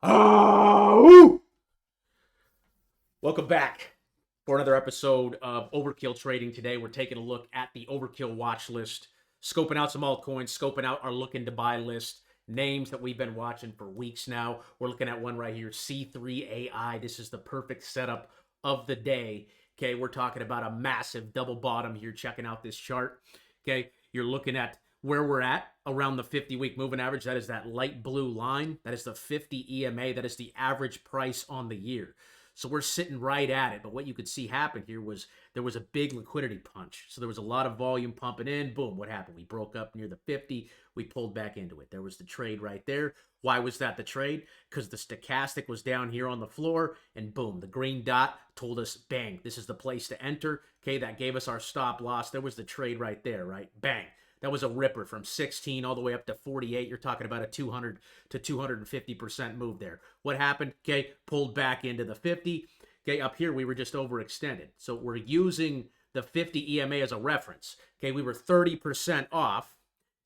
Oh! Welcome back for another episode of Overkill Trading. Today, we're taking a look at the Overkill watch list, scoping out some altcoins, scoping out our looking to buy list, names that we've been watching for weeks now. We're looking at one right here, C3AI. This is the perfect setup of the day. Okay, we're talking about a massive double bottom here. Checking out this chart. Okay, you're looking at where we're at around the 50-week moving average. That is that light blue line. That is the 50 EMA. That is the average price on the year. So we're sitting right at it. But what you could see happen here was there was a big liquidity punch. So there was a lot of volume pumping in. Boom, what happened? We broke up near the 50. We pulled back into it. There was the trade right there. Why was that the trade? Because the stochastic was down here on the floor, and boom, the green dot told us, bang, this is the place to enter. Okay, that gave us our stop loss. There was the trade right there, right? Bang. That was a ripper from 16 all the way up to 48. You're talking about a 200 to 250% move there. What happened? Okay, pulled back into the 50. Okay, up here we were just overextended. So we're using the 50 EMA as a reference. Okay, we were 30% off.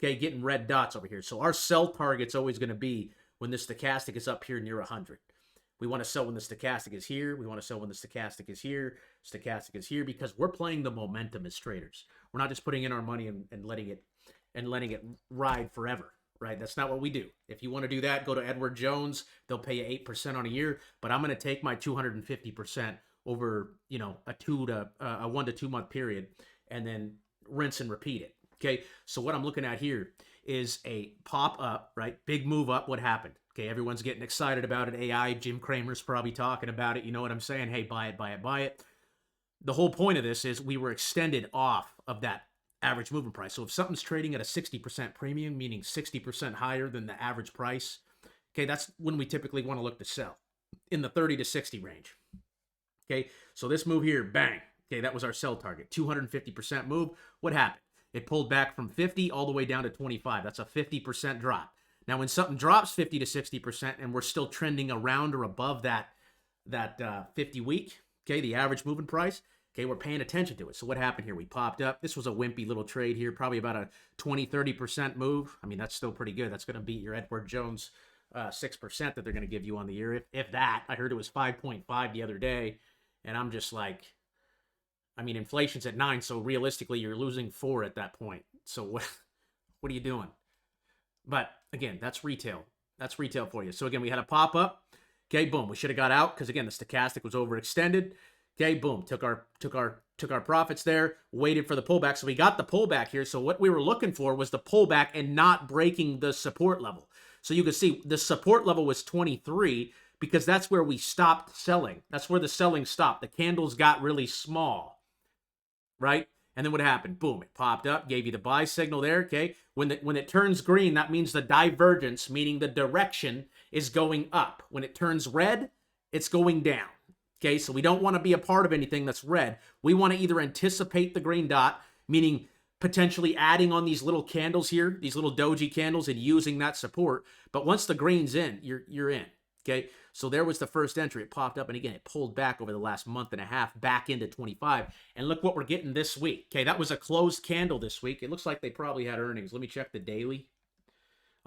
Okay, getting red dots over here. So our sell target's always going to be when the stochastic is up here near 100. We want to sell when the stochastic is here. We want to sell when the stochastic is here. Stochastic is here because we're playing the momentum as traders. We're not just putting in our money and letting it ride forever, right? That's not what we do. If you want to do that, go to Edward Jones. They'll pay you 8% on a year, but I'm going to take my 250% over, a 1 to 2 month period and then rinse and repeat it. Okay. So what I'm looking at here is a pop up, right? Big move up. What happened? Okay, everyone's getting excited about it. AI, Jim Cramer's probably talking about it. You know what I'm saying? Hey, buy it, buy it, buy it. The whole point of this is we were extended off of that average movement price. So if something's trading at a 60% premium, meaning 60% higher than the average price, okay, that's when we typically want to look to sell in the 30 to 60 range. Okay, so this move here, bang. Okay, that was our sell target, 250% move. What happened? It pulled back from 50 all the way down to 25. That's a 50% drop. Now, when something drops 50 to 60% and we're still trending around or above that 50-week, okay, the average moving price, okay, we're paying attention to it. So what happened here? We popped up. This was a wimpy little trade here, probably about a 20, 30% move. I mean, that's still pretty good. That's going to beat your Edward Jones 6% that they're going to give you on the year. If that, I heard it was 5.5 the other day, and I'm just like, I mean, inflation's at 9, so realistically, you're losing 4 at that point. So what are you doing? But again, that's retail. That's retail for you. So again, we had a pop up. Okay, boom. We should have got out because again, the stochastic was overextended. Okay, boom. Took our profits there. Waited for the pullback. So we got the pullback here. So what we were looking for was the pullback and not breaking the support level. So you can see the support level was 23 because that's where we stopped selling. That's where the selling stopped. The candles got really small, right? And then what happened? Boom, it popped up, gave you the buy signal there, okay? When it turns green, that means the divergence, meaning the direction, is going up. When it turns red, it's going down, okay? So we don't want to be a part of anything that's red. We want to either anticipate the green dot, meaning potentially adding on these little candles here, these little doji candles, and using that support. But once the green's in, you're in, okay? So there was the first entry. It popped up, and again, it pulled back over the last month and a half back into 25. And look what we're getting this week. Okay, that was a closed candle this week. It looks like they probably had earnings. Let me check the daily.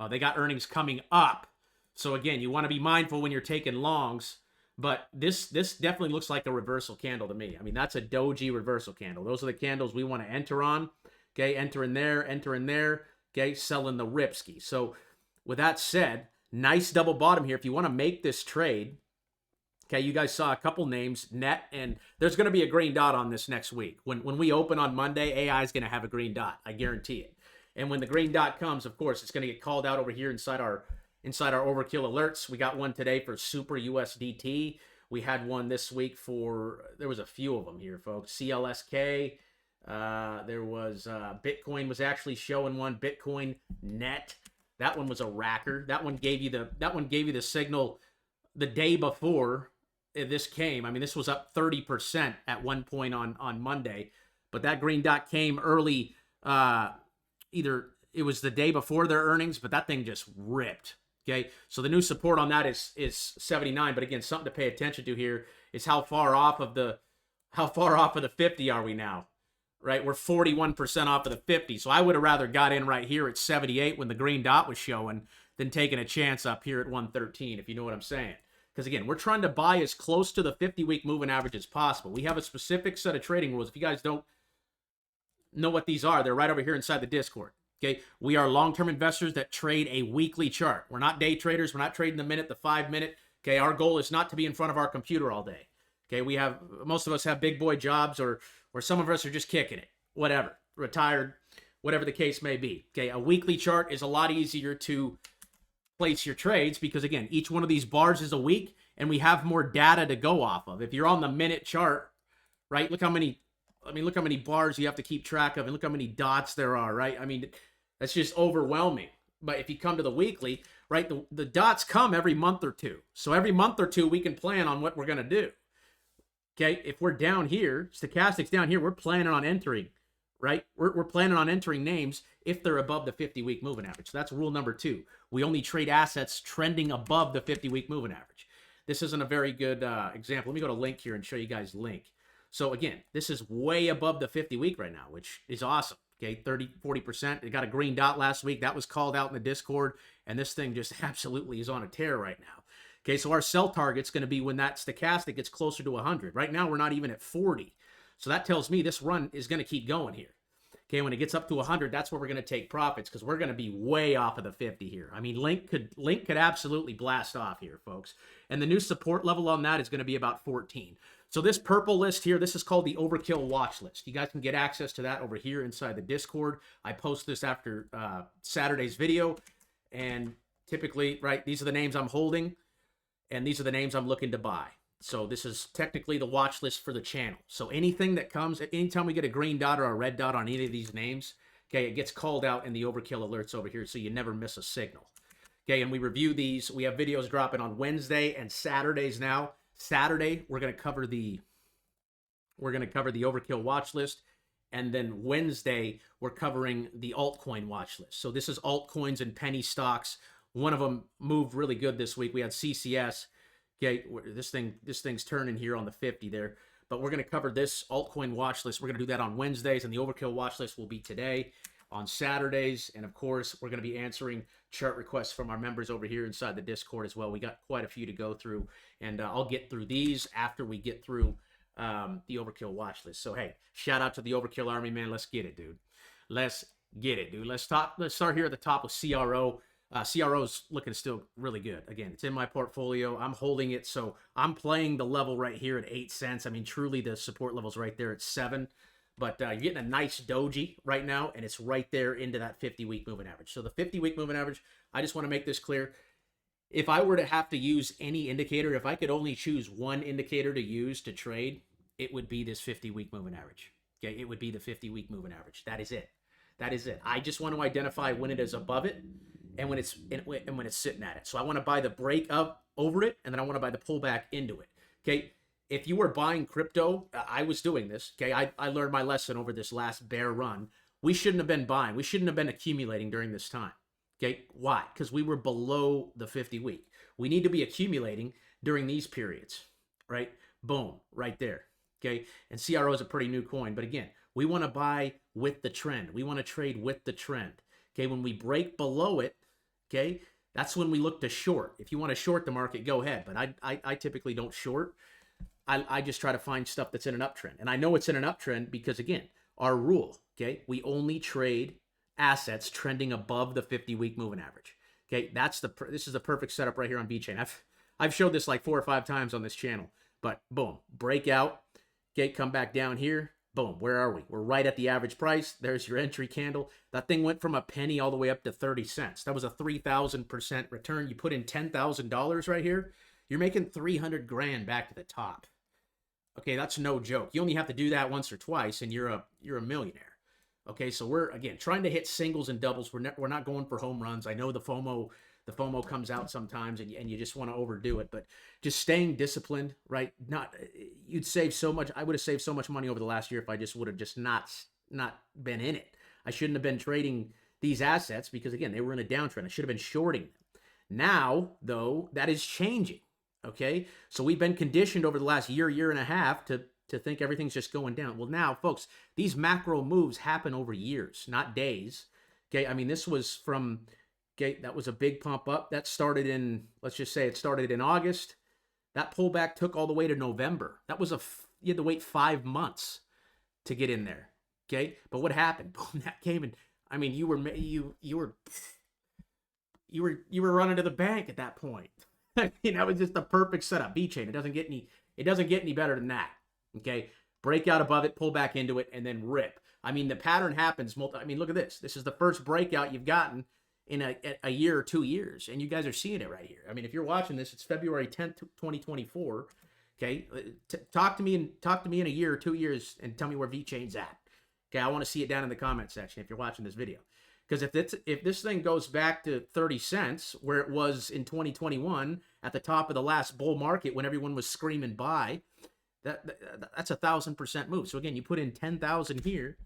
They got earnings coming up. So again, you want to be mindful when you're taking longs. But this definitely looks like a reversal candle to me. I mean, that's a doji reversal candle. Those are the candles we want to enter on. Okay, enter in there, okay, selling the Ripsky. So with that said, nice double bottom here. If you want to make this trade, okay, you guys saw a couple names, Net, and there's going to be a green dot on this next week. When we open on Monday, AI is going to have a green dot. I guarantee it. And when the green dot comes, of course, it's going to get called out over here inside our overkill alerts. We got one today for Super USDT. We had one this week there was a few of them here, folks. CLSK. There was Bitcoin was actually showing one. Bitcoin Net. That one was a racker. That one gave you the signal the day before this came. I mean, this was up 30% at one point on Monday, but that green dot came early. Either it was the day before their earnings, but that thing just ripped. Okay, so the new support on that is 79. But again, something to pay attention to here is how far off of the 50 are we now? Right, we're 41% off of the 50. So I would have rather got in right here at 78 when the green dot was showing than taking a chance up here at 113, if you know what I'm saying. Because again, we're trying to buy as close to the 50-week moving average as possible. We have a specific set of trading rules. If you guys don't know what these are, they're right over here inside the Discord. Okay, we are long-term investors that trade a weekly chart. We're not day traders. We're not trading the minute, the 5 minute. Okay, our goal is not to be in front of our computer all day. Okay, most of us have big boy jobs, or some of us are just kicking it, whatever, retired, whatever the case may be. Okay, a weekly chart is a lot easier to place your trades because, again, each one of these bars is a week and we have more data to go off of. If you're on the minute chart, right, look how many bars you have to keep track of, and look how many dots there are, right? I mean, that's just overwhelming. But if you come to the weekly, right, the dots come every month or two. So every month or two, we can plan on what we're going to do. Okay, if we're down here, stochastics down here, we're planning on entering, right? We're planning on entering names if they're above the 50-week moving average. So that's rule number 2. We only trade assets trending above the 50-week moving average. This isn't a very good example. Let me go to Link here and show you guys Link. So again, this is way above the 50-week right now, which is awesome. Okay, 30, 40%. It got a green dot last week. That was called out in the Discord, and this thing just absolutely is on a tear right now. Okay, so our sell target's going to be when that stochastic gets closer to 100. Right now, we're not even at 40. So that tells me this run is going to keep going here. Okay, when it gets up to 100, that's where we're going to take profits because we're going to be way off of the 50 here. I mean, Link could absolutely blast off here, folks. And the new support level on that is going to be about 14. So this purple list here, this is called the Overkill watch list. You guys can get access to that over here inside the Discord. I post this after Saturday's video. And typically, right, these are the names I'm holding. And these are the names I'm looking to buy. So this is technically the watch list for the channel. So anything that comes, anytime we get a green dot or a red dot on any of these names, okay, it gets called out in the Overkill alerts over here so you never miss a signal. Okay, and we review these. We have videos dropping on Wednesday and Saturdays now. Saturday, we're going to cover the Overkill watch list. And then Wednesday, we're covering the altcoin watch list. So this is altcoins and penny stocks. One of them moved really good this week. We had CCS. Okay, this thing's turning here on the 50 there. But we're going to cover this altcoin watch list. We're going to do that on Wednesdays, and the Overkill watch list will be today on Saturdays. And of course, we're going to be answering chart requests from our members over here inside the Discord as well. We got quite a few to go through, and I'll get through these after we get through the Overkill watch list. So hey, shout out to the Overkill Army, man. Let's get it, dude. Let's get it, dude. Let's start here at the top with CRO. CRO's looking still really good. Again, it's in my portfolio. I'm holding it, so I'm playing the level right here at 8 cents. I mean, truly, the support level's right there at 7. But you're getting a nice doji right now, and it's right there into that 50-week moving average. So the 50-week moving average, I just want to make this clear. If I were to have to use any indicator, if I could only choose one indicator to use to trade, it would be this 50-week moving average. Okay, it would be the 50-week moving average. That is it. That is it. I just want to identify when it is above it and when it's sitting at it. So I want to buy the break up over it, and then I want to buy the pullback into it. Okay. If you were buying crypto, I was doing this. Okay. I learned my lesson over this last bear run. We shouldn't have been buying. We shouldn't have been accumulating during this time. Okay. Why? Because we were below the 50-week. We need to be accumulating during these periods, right? Boom, right there. Okay. And CRO is a pretty new coin. But again, we want to buy with the trend. We want to trade with the trend. Okay. When we break below it, okay, that's when we look to short. If you want to short the market, go ahead. But I typically don't short. I just try to find stuff that's in an uptrend. And I know it's in an uptrend because, again, our rule, okay, we only trade assets trending above the 50-week moving average. Okay, this is the perfect setup right here on VeChain. I've showed this like 4 or 5 times on this channel. But boom, breakout. Okay, come back down here. Boom, where are we? We're right at the average price. There's your entry candle. That thing went from a penny all the way up to 30 cents. That was a 3,000% return. You put in $10,000 right here, you're making 300 grand back to the top. Okay, that's no joke. You only have to do that once or twice, and you're a millionaire. Okay, so we're, again, trying to hit singles and doubles. We're not going for home runs. I know the FOMO comes out sometimes, and you just want to overdo it, but just staying disciplined, right? You'd save so much. I would have saved so much money over the last year if I just would have just not been in it. I shouldn't have been trading these assets because, again, they were in a downtrend. I should have been shorting them. Now, though, that is changing. Okay, so we've been conditioned over the last year and a half to think everything's just going down. Well, now, folks, these macro moves happen over years, not days. Okay, I mean, this was from Okay, that was a big pump up. That started in, let's just say it started in August. That pullback took all the way to November. That was you had to wait 5 months to get in there. Okay, but what happened? Boom, that came in. I mean, you were running to the bank at that point. I mean, that was just the perfect setup. VeChain. It doesn't get any better than that. Okay, break out above it, pull back into it, and then rip. I mean, the pattern happens. I mean, look at this. This is the first breakout you've gotten in a year or 2 years, and you guys are seeing it right here. I mean, if you're watching this, it's February 10th, 2024. Okay, talk to me in a year or 2 years and tell me where VeChain's at. Okay, I want to see it down in the comment section if you're watching this video. Because if this thing goes back to 30 cents, where it was in 2021 at the top of the last bull market when everyone was screaming buy, that's 1,000% move. So again, you put in 10,000 here,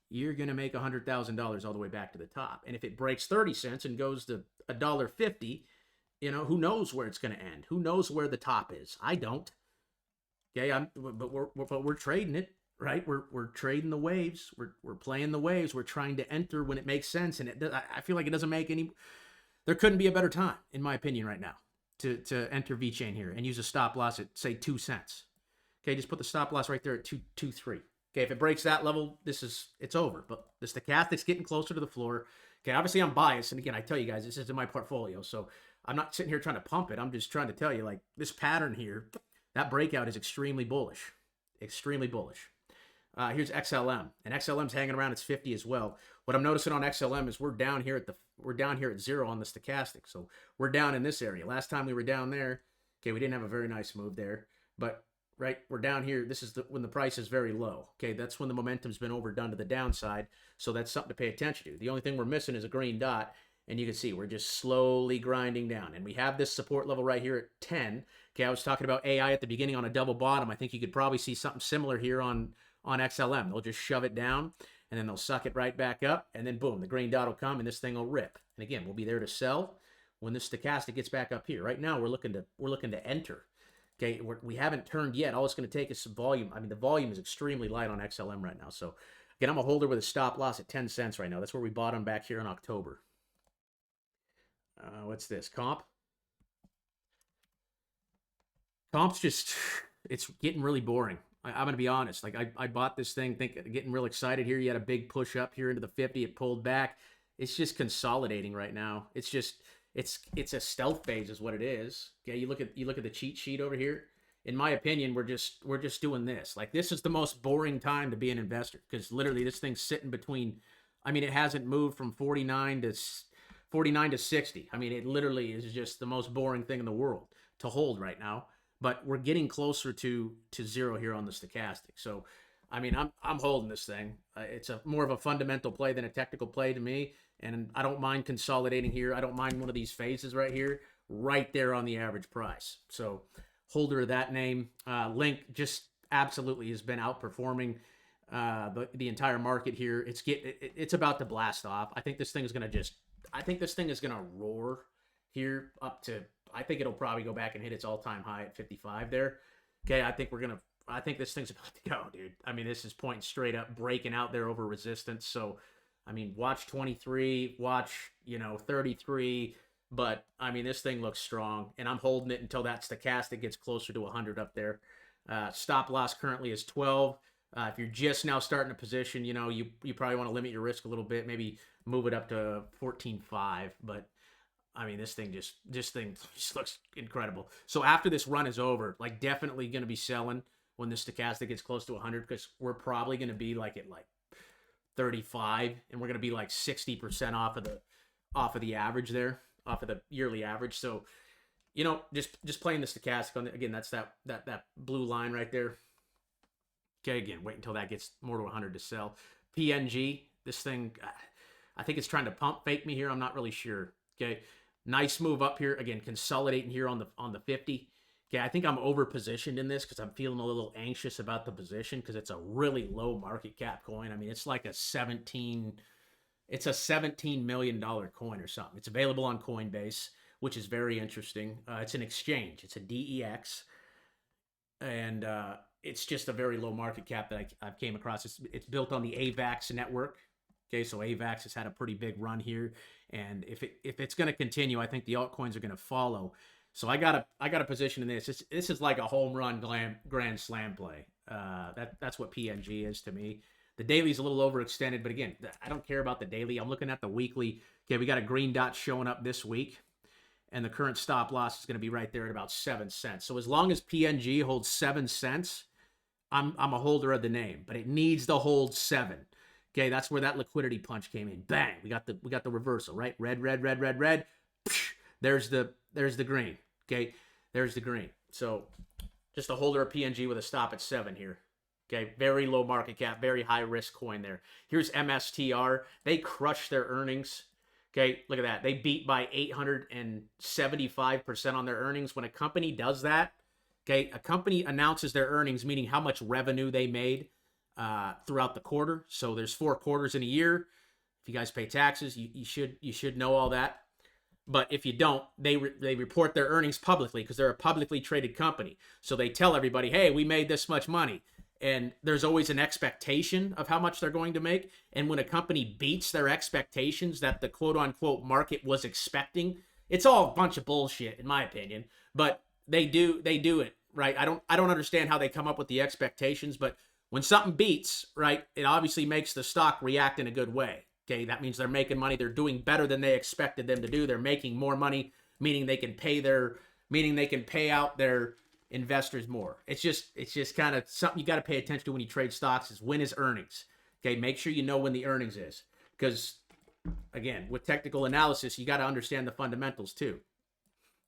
you're gonna make $100,000 all the way back to the top. And if it breaks 30 cents and goes to $1.50, who knows where it's gonna end? Who knows where the top is? I don't. Okay, but we're trading it. Right, we're trading the waves. We're playing the waves. We're trying to enter when it makes sense, and I feel like it doesn't make any. There couldn't be a better time, in my opinion, right now, to enter VeChain here and use a stop loss at say 2 cents. Okay, just put the stop loss right there at 2.23. Okay, if it breaks that level, it's over. But the stochastic's getting closer to the floor. Okay, obviously I'm biased, and again, I tell you guys this is in my portfolio, so I'm not sitting here trying to pump it. I'm just trying to tell you, like, this pattern here, that breakout is extremely bullish, extremely bullish. Here's XLM, and XLM's hanging around its 50 as well. What I'm noticing on XLM is we're down here at 0 on the stochastic, so we're down in this area. Last time we were down there, okay, we didn't have a very nice move there, but right, we're down here. This is when the price is very low. Okay, that's when the momentum's been overdone to the downside, so that's something to pay attention to. The only thing we're missing is a green dot, and you can see we're just slowly grinding down, and we have this support level right here at 10. Okay, I was talking about AI at the beginning on a double bottom. I think you could probably see something similar here on XLM. They'll just shove it down, and then they'll suck it right back up, and then boom, the green dot will come, and this thing will rip. And again, we'll be there to sell when the stochastic gets back up here. Right now, we're looking to enter. Okay, we haven't turned yet. All it's going to take is some volume. I mean, the volume is extremely light on XLM right now. So again, I'm a holder with a stop loss at 10 cents right now. That's where we bought them back here in October. What's this? Comp? Comp's just, it's getting really boring. I'm going to be honest. Like, I bought this thing, getting real excited here. You had a big push up here into the 50. It pulled back. It's just consolidating right now. It's just, it's a stealth phase is what it is. Okay, you look at the cheat sheet over here. In my opinion, we're just doing this. Like, this is the most boring time to be an investor, because literally this thing's sitting between, I mean, it hasn't moved from 49 to 60. I mean, it literally is just the most boring thing in the world to hold right now. But we're getting closer to 0 here on the stochastic. So, I mean, I'm holding this thing. It's more of a fundamental play than a technical play to me, and I don't mind consolidating here. I don't mind one of these phases right here, right there on the average price. So, holder of that name. Link just absolutely has been outperforming the entire market here. It's about to blast off. I think this thing is gonna roar here up to. I think it'll probably go back and hit its all-time high at 55 there. Okay, I think this thing's about to go, dude. I mean, this is pointing straight up, breaking out there over resistance. So, I mean, watch 23, watch, 33. But, I mean, this thing looks strong, and I'm holding it until that stochastic gets closer to 100 up there. Stop loss currently is 12. If you're just now starting a position, you probably want to limit your risk a little bit, maybe move it up to 14.5, but I mean, this thing just looks incredible. So after this run is over, like, definitely going to be selling when the stochastic gets close to 100, because we're probably going to be like at 35, and we're going to be like 60% off of the average there, off of the yearly average. So, just playing the stochastic on again, that's that blue line right there. Okay, again, wait until that gets more to 100 to sell. PNG, this thing, I think it's trying to pump fake me here. I'm not really sure. Okay. Nice move up here. Again, consolidating here on the 50. Okay, I think I'm over positioned in this because I'm feeling a little anxious about the position, because it's a really low market cap coin. I mean, it's like it's a $17 million coin or something. It's available on Coinbase, which is very interesting. It's an exchange. It's a DEX, and it's just a very low market cap that I've came across. It's built on the AVAX network. Okay, so AVAX has had a pretty big run here, And if it's going to continue, I think the altcoins are going to follow. So I got a position in this. This is like a home run grand slam play. That's what PNG is to me. The daily's a little overextended, but again, I don't care about the daily. I'm looking at the weekly. Okay, we got a green dot showing up this week, and the current stop loss is going to be right there at about 7 cents. So as long as PNG holds 7 cents, I'm a holder of the name, but it needs to hold 7. Okay, that's where that liquidity punch came in. Bang, we got the reversal, right? Red, red, red, red, red. There's the green. Okay, there's the green. So just a holder of PNG with a stop at 7 here. Okay, very low market cap, very high risk coin there. Here's MSTR. They crushed their earnings. Okay, look at that. They beat by 875% on their earnings. When a company does that, okay, a company announces their earnings, meaning how much revenue they made throughout the quarter. So there's 4 quarters in a year. If you guys pay taxes, you should know all that. But if you don't, they report their earnings publicly because they're a publicly traded company. So they tell everybody, hey, we made this much money. And there's always an expectation of how much they're going to make. And when a company beats their expectations that the quote-unquote market was expecting, it's all a bunch of bullshit, in my opinion. But they do it, right? I don't understand how they come up with the expectations, but when something beats, right, it obviously makes the stock react in a good way. Okay, that means they're making money. They're doing better than they expected them to do. They're making more money, meaning they can pay out their investors more. It's just kind of something you got to pay attention to when you trade stocks is when is earnings. Okay, make sure you know when the earnings is, because again, with technical analysis, you got to understand the fundamentals too.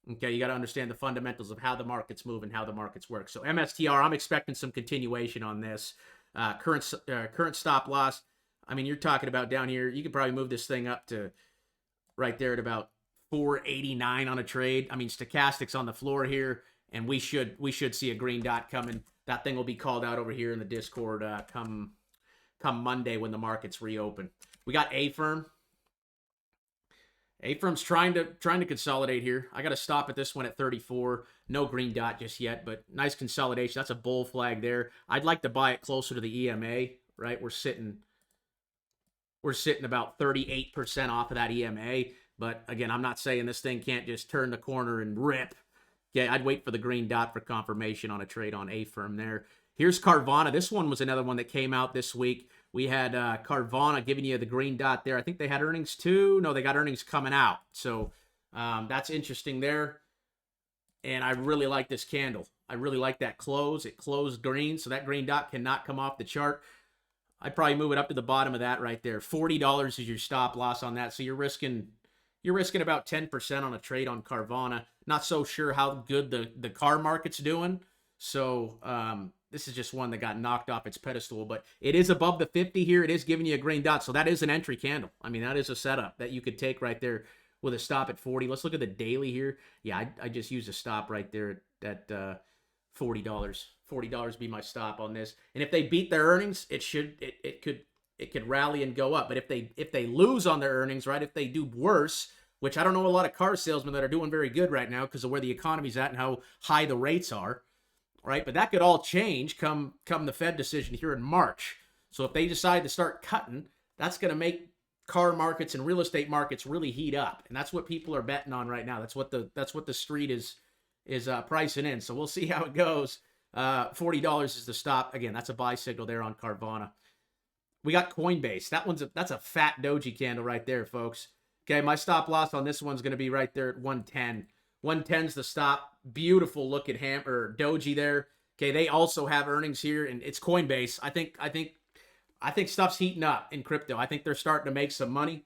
Okay, you got to understand the fundamentals of how the markets move and how the markets work. So MSTR, I'm expecting some continuation on this. Current stop loss. I mean, you're talking about down here. You could probably move this thing up to right there at about 489 on a trade. I mean, stochastics on the floor here. And we should see a green dot coming. That thing will be called out over here in the Discord come Monday when the markets reopen. We got A-Firm. A-Firm's trying to consolidate here. I got to stop at this one at 34. No green dot just yet, but nice consolidation. That's a bull flag there. I'd like to buy it closer to the EMA, right? We're sitting about 38% off of that EMA. But again, I'm not saying this thing can't just turn the corner and rip. Yeah, I'd wait for the green dot for confirmation on a trade on A-Firm there. Here's Carvana. This one was another one that came out this week. We had Carvana giving you the green dot there. I think they had earnings too. No, they got earnings coming out. So that's interesting there. And I really like this candle. I really like that close. It closed green, so that green dot cannot come off the chart. I'd probably move it up to the bottom of that right there. $40 is your stop loss on that. So you're risking about 10% on a trade on Carvana. Not so sure how good the car market's doing. So this is just one that got knocked off its pedestal. But it is above the 50 here. It is giving you a green dot. So that is an entry candle. I mean, that is a setup that you could take right there with a stop at 40. Let's look at the daily here. Yeah, I just used a stop right there at $40. $40 be my stop on this. And if they beat their earnings, it could rally and go up. But if they lose on their earnings, right, if they do worse, which I don't know a lot of car salesmen that are doing very good right now because of where the economy's at and how high the rates are, right? But that could all change come the Fed decision here in March. So if they decide to start cutting, that's going to make car markets and real estate markets really heat up. And that's what people are betting on right now. That's what the street is pricing in. So we'll see how it goes. $40 is the stop. Again, that's a buy signal there on Carvana. We got Coinbase. That's a fat doji candle right there, folks. Okay, my stop loss on this one's going to be right there at 110. 110's the stop. Beautiful looking doji there. Okay, they also have earnings here, and it's Coinbase. I think stuff's heating up in crypto. I think they're starting to make some money,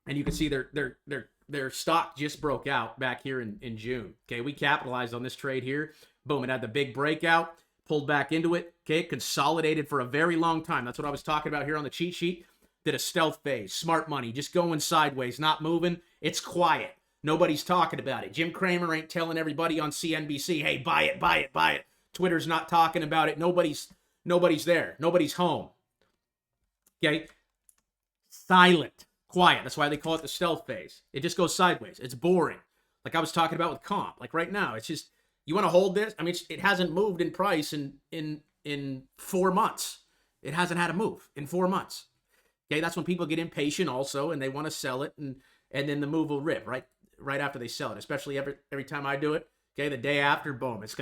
and you can see their stock just broke out back here in June. Okay, we capitalized on this trade here. Boom, it had the big breakout, pulled back into it. Okay, consolidated for a very long time. That's what I was talking about here on the cheat sheet. Did a stealth phase, smart money, just going sideways, not moving. It's quiet. Nobody's talking about it. Jim Cramer ain't telling everybody on CNBC, hey, buy it, buy it, buy it. Twitter's not talking about it. Nobody's there. Nobody's home. Okay? Silent. Quiet. That's why they call it the stealth phase. It just goes sideways. It's boring. Like I was talking about with comp. Like right now, it's just, you want to hold this? I mean, it hasn't moved in price in 4 months. It hasn't had a move in 4 months. Okay, that's when people get impatient also, and they want to sell it, and then the move will rip right after they sell it. Especially every time I do it. Okay, the day after, boom, it's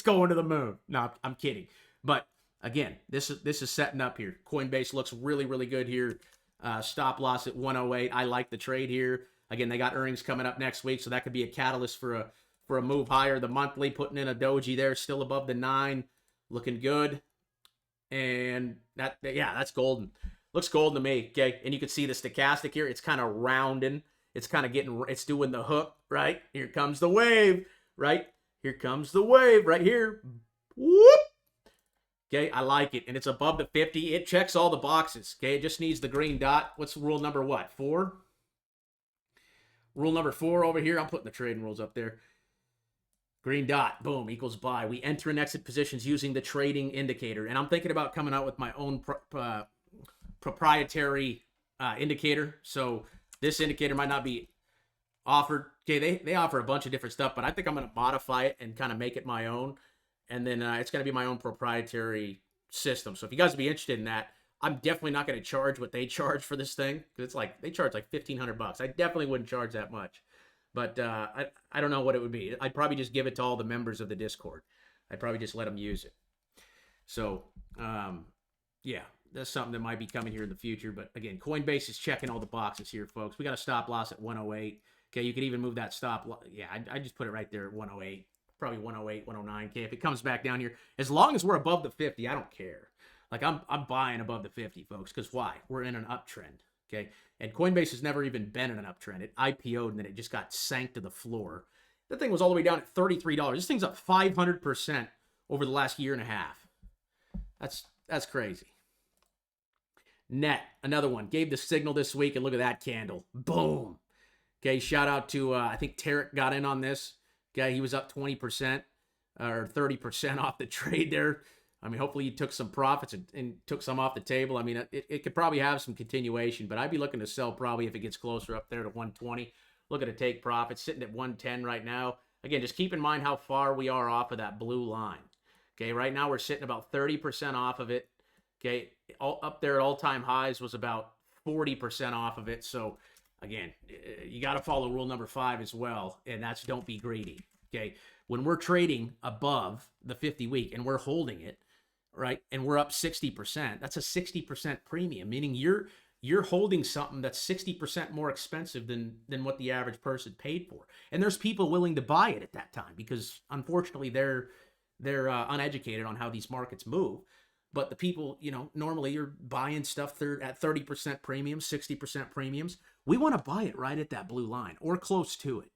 going to the moon. No, I'm kidding. But again, this is setting up here. Coinbase looks really, really good here. Stop loss at 108. I like the trade here. Again, they got earnings coming up next week, so that could be a catalyst for a move higher. The monthly, putting in a doji there, still above the 9, looking good. And that's golden. Looks golden to me. Okay, and you can see the stochastic here. It's kind of rounding. It's kind of it's doing the hook, right? Here comes the wave, right? Here comes the wave right here. Whoop. Okay, I like it. And it's above the 50. It checks all the boxes. Okay, it just needs the green dot. What's rule number what? 4? Rule number 4 over here. I'm putting the trading rules up there. Green dot, boom, equals buy. We enter and exit positions using the trading indicator. And I'm thinking about coming out with my own proprietary indicator. So this indicator might not be offered. Okay, they offer a bunch of different stuff, but I think I'm going to modify it and kind of make it my own. And then it's going to be my own proprietary system. So if you guys would be interested in that, I'm definitely not going to charge what they charge for this thing, because it's like they charge like $1,500. I definitely wouldn't charge that much. But I don't know what it would be. I'd probably just give it to all the members of the Discord. I'd probably just let them use it. So, yeah, that's something that might be coming here in the future. But again, Coinbase is checking all the boxes here, folks. We got a stop loss at 108. Okay, you could even move that stop loss. Yeah, I just put it right there at 108. Probably 108, 109. Okay, if it comes back down here, as long as we're above the 50, I don't care. Like, I'm buying above the 50, folks, because why? We're in an uptrend. Okay, and Coinbase has never even been in an uptrend. It IPO'd and then it just got sank to the floor. That thing was all the way down at $33. This thing's up 500% over the last year and a half. That's crazy. Net, another one, gave the signal this week, and look at that candle. Boom. Okay, shout out to, I think Tarek got in on this. Okay, he was up 20% or 30% off the trade there. I mean, hopefully he took some profits and took some off the table. I mean, it could probably have some continuation, but I'd be looking to sell probably if it gets closer up there to 120. Looking to take profits, sitting at 110 right now. Again, just keep in mind how far we are off of that blue line. Okay, right now we're sitting about 30% off of it. Okay, up there at all-time highs was about 40% off of it. So, again, you got to follow rule number 5 as well, and that's don't be greedy. Okay, when we're trading above the 50-week and we're holding it, right, and we're up 60%, that's a 60% premium, meaning you're holding something that's 60% more expensive than what the average person paid for. And there's people willing to buy it at that time because, unfortunately, they're uneducated on how these markets move. But the people, normally you're buying stuff at 30% premiums, 60% premiums. We want to buy it right at that blue line or close to it,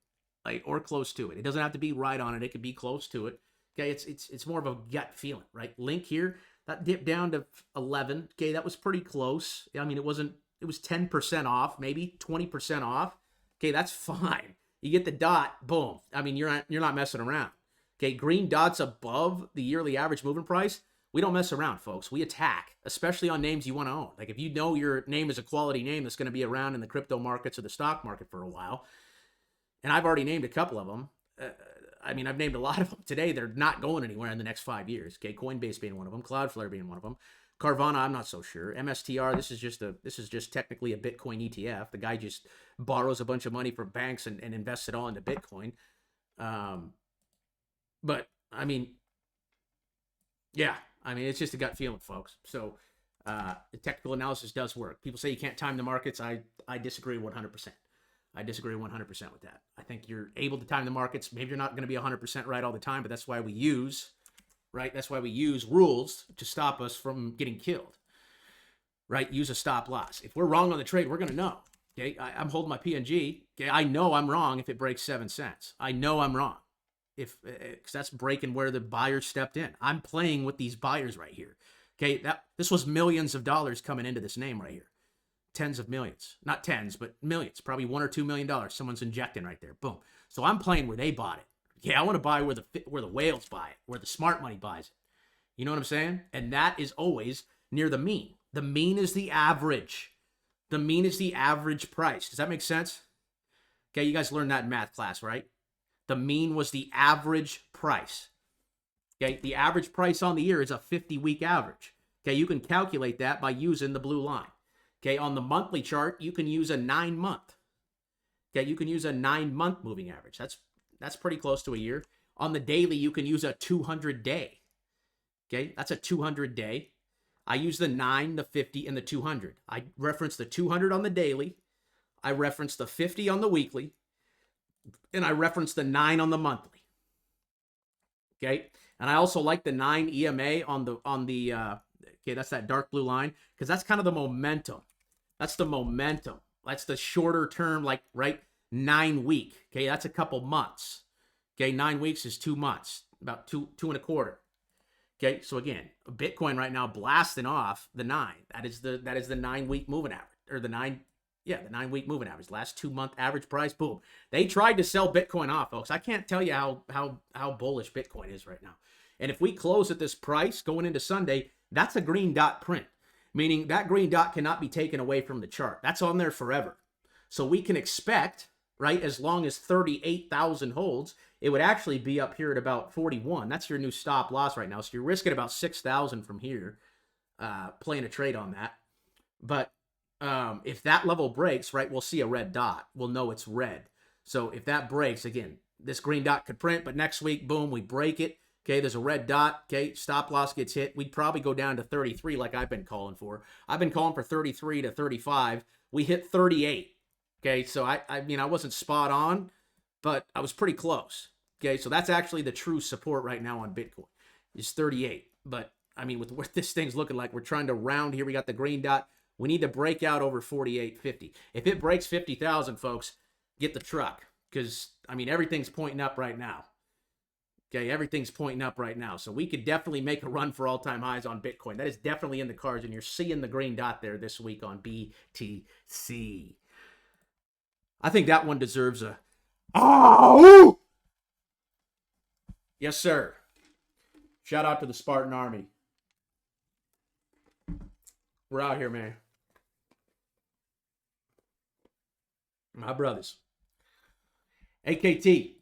or close to it. It doesn't have to be right on it. It could be close to it. Okay, it's more of a gut feeling, right? Link here, that dipped down to 11. Okay, that was pretty close. I mean, it was 10% off, maybe 20% off. Okay, that's fine. You get the dot, boom. I mean, you're not messing around. Okay, green dots above the yearly average moving price. We don't mess around, folks. We attack, especially on names you want to own. Like if you know your name is a quality name that's going to be around in the crypto markets or the stock market for a while, and I've already named a couple of them. I mean, I've named a lot of them today. They're not going anywhere in the next 5 years. Okay, Coinbase being one of them, Cloudflare being one of them, Carvana, I'm not so sure. MSTR, this is just technically a Bitcoin ETF. The guy just borrows a bunch of money from banks and invests it all into Bitcoin. But I mean, yeah, it's just a gut feeling, folks. So the technical analysis does work. People say you can't time the markets. I disagree 100%. I disagree 100% with that. I think you're able to time the markets. Maybe you're not going to be 100% right all the time, but that's why we use, right? That's why we use rules to stop us from getting killed, right? Use a stop loss. If we're wrong on the trade, we're going to know. Okay, I'm holding my PNG. Okay, I know I'm wrong if it breaks 7 cents. I know I'm wrong because that's breaking where the buyers stepped in. I'm playing with these buyers right here. Okay, this was millions of dollars coming into this name right here. Tens of millions, not tens, but millions, probably $1 or $2 million. Someone's injecting right there. Boom. So I'm playing where they bought it. Yeah, I want to buy where the whales buy it, where the smart money buys it. You know what I'm saying? And that is always near the mean. The mean is the average. The mean is the average price. Does that make sense? Okay, you guys learned that in math class, right? The mean was the average price. Okay, the average price on the year is a 50-week average. Okay, you can calculate that by using the blue line. Okay, on the monthly chart, you can use a 9-month. Okay, you can use a 9-month moving average. That's pretty close to a year. On the daily, you can use a 200-day. Okay, that's a 200-day. I use the 9, the 50, and the 200. I reference the 200 on the daily. I reference the 50 on the weekly. And I reference the 9 on the monthly. Okay, and I also like the 9 EMA on the okay, that's that dark blue line, because that's kind of the momentum. That's the momentum. That's the shorter term, like, right, 9 week. Okay, that's a couple months. Okay, 9 weeks is 2 months, about two and a quarter. Okay, so again, Bitcoin right now blasting off the 9. That is the 9-week moving average, or the 9-week moving average. Last 2-month average price, boom. They tried to sell Bitcoin off, folks. I can't tell you how bullish Bitcoin is right now. And if we close at this price going into Sunday, that's a green dot print, meaning that green dot cannot be taken away from the chart. That's on there forever. So we can expect, right, as long as 38,000 holds, it would actually be up here at about 41. That's your new stop loss right now. So you're risking about 6,000 from here, playing a trade on that. But if that level breaks, right, we'll see a red dot. We'll know it's red. So if that breaks, again, this green dot could print, but next week, boom, we break it. Okay, there's a red dot. Okay, stop loss gets hit. We'd probably go down to 33 like I've been calling for. I've been calling for 33 to 35. We hit 38. Okay, so I mean, I wasn't spot on, but I was pretty close. Okay, so that's actually the true support right now on Bitcoin is 38. But I mean, with what this thing's looking like, we're trying to round here. We got the green dot. We need to break out over 48.50. If it breaks 50,000, folks, get the truck, because I mean, everything's pointing up right now. Okay, everything's pointing up right now. So we could definitely make a run for all-time highs on Bitcoin. That is definitely in the cards, and you're seeing the green dot there this week on BTC. I think that one deserves a oh! Yes, sir. Shout out to the Spartan Army. We're out here, man. My brothers. AKT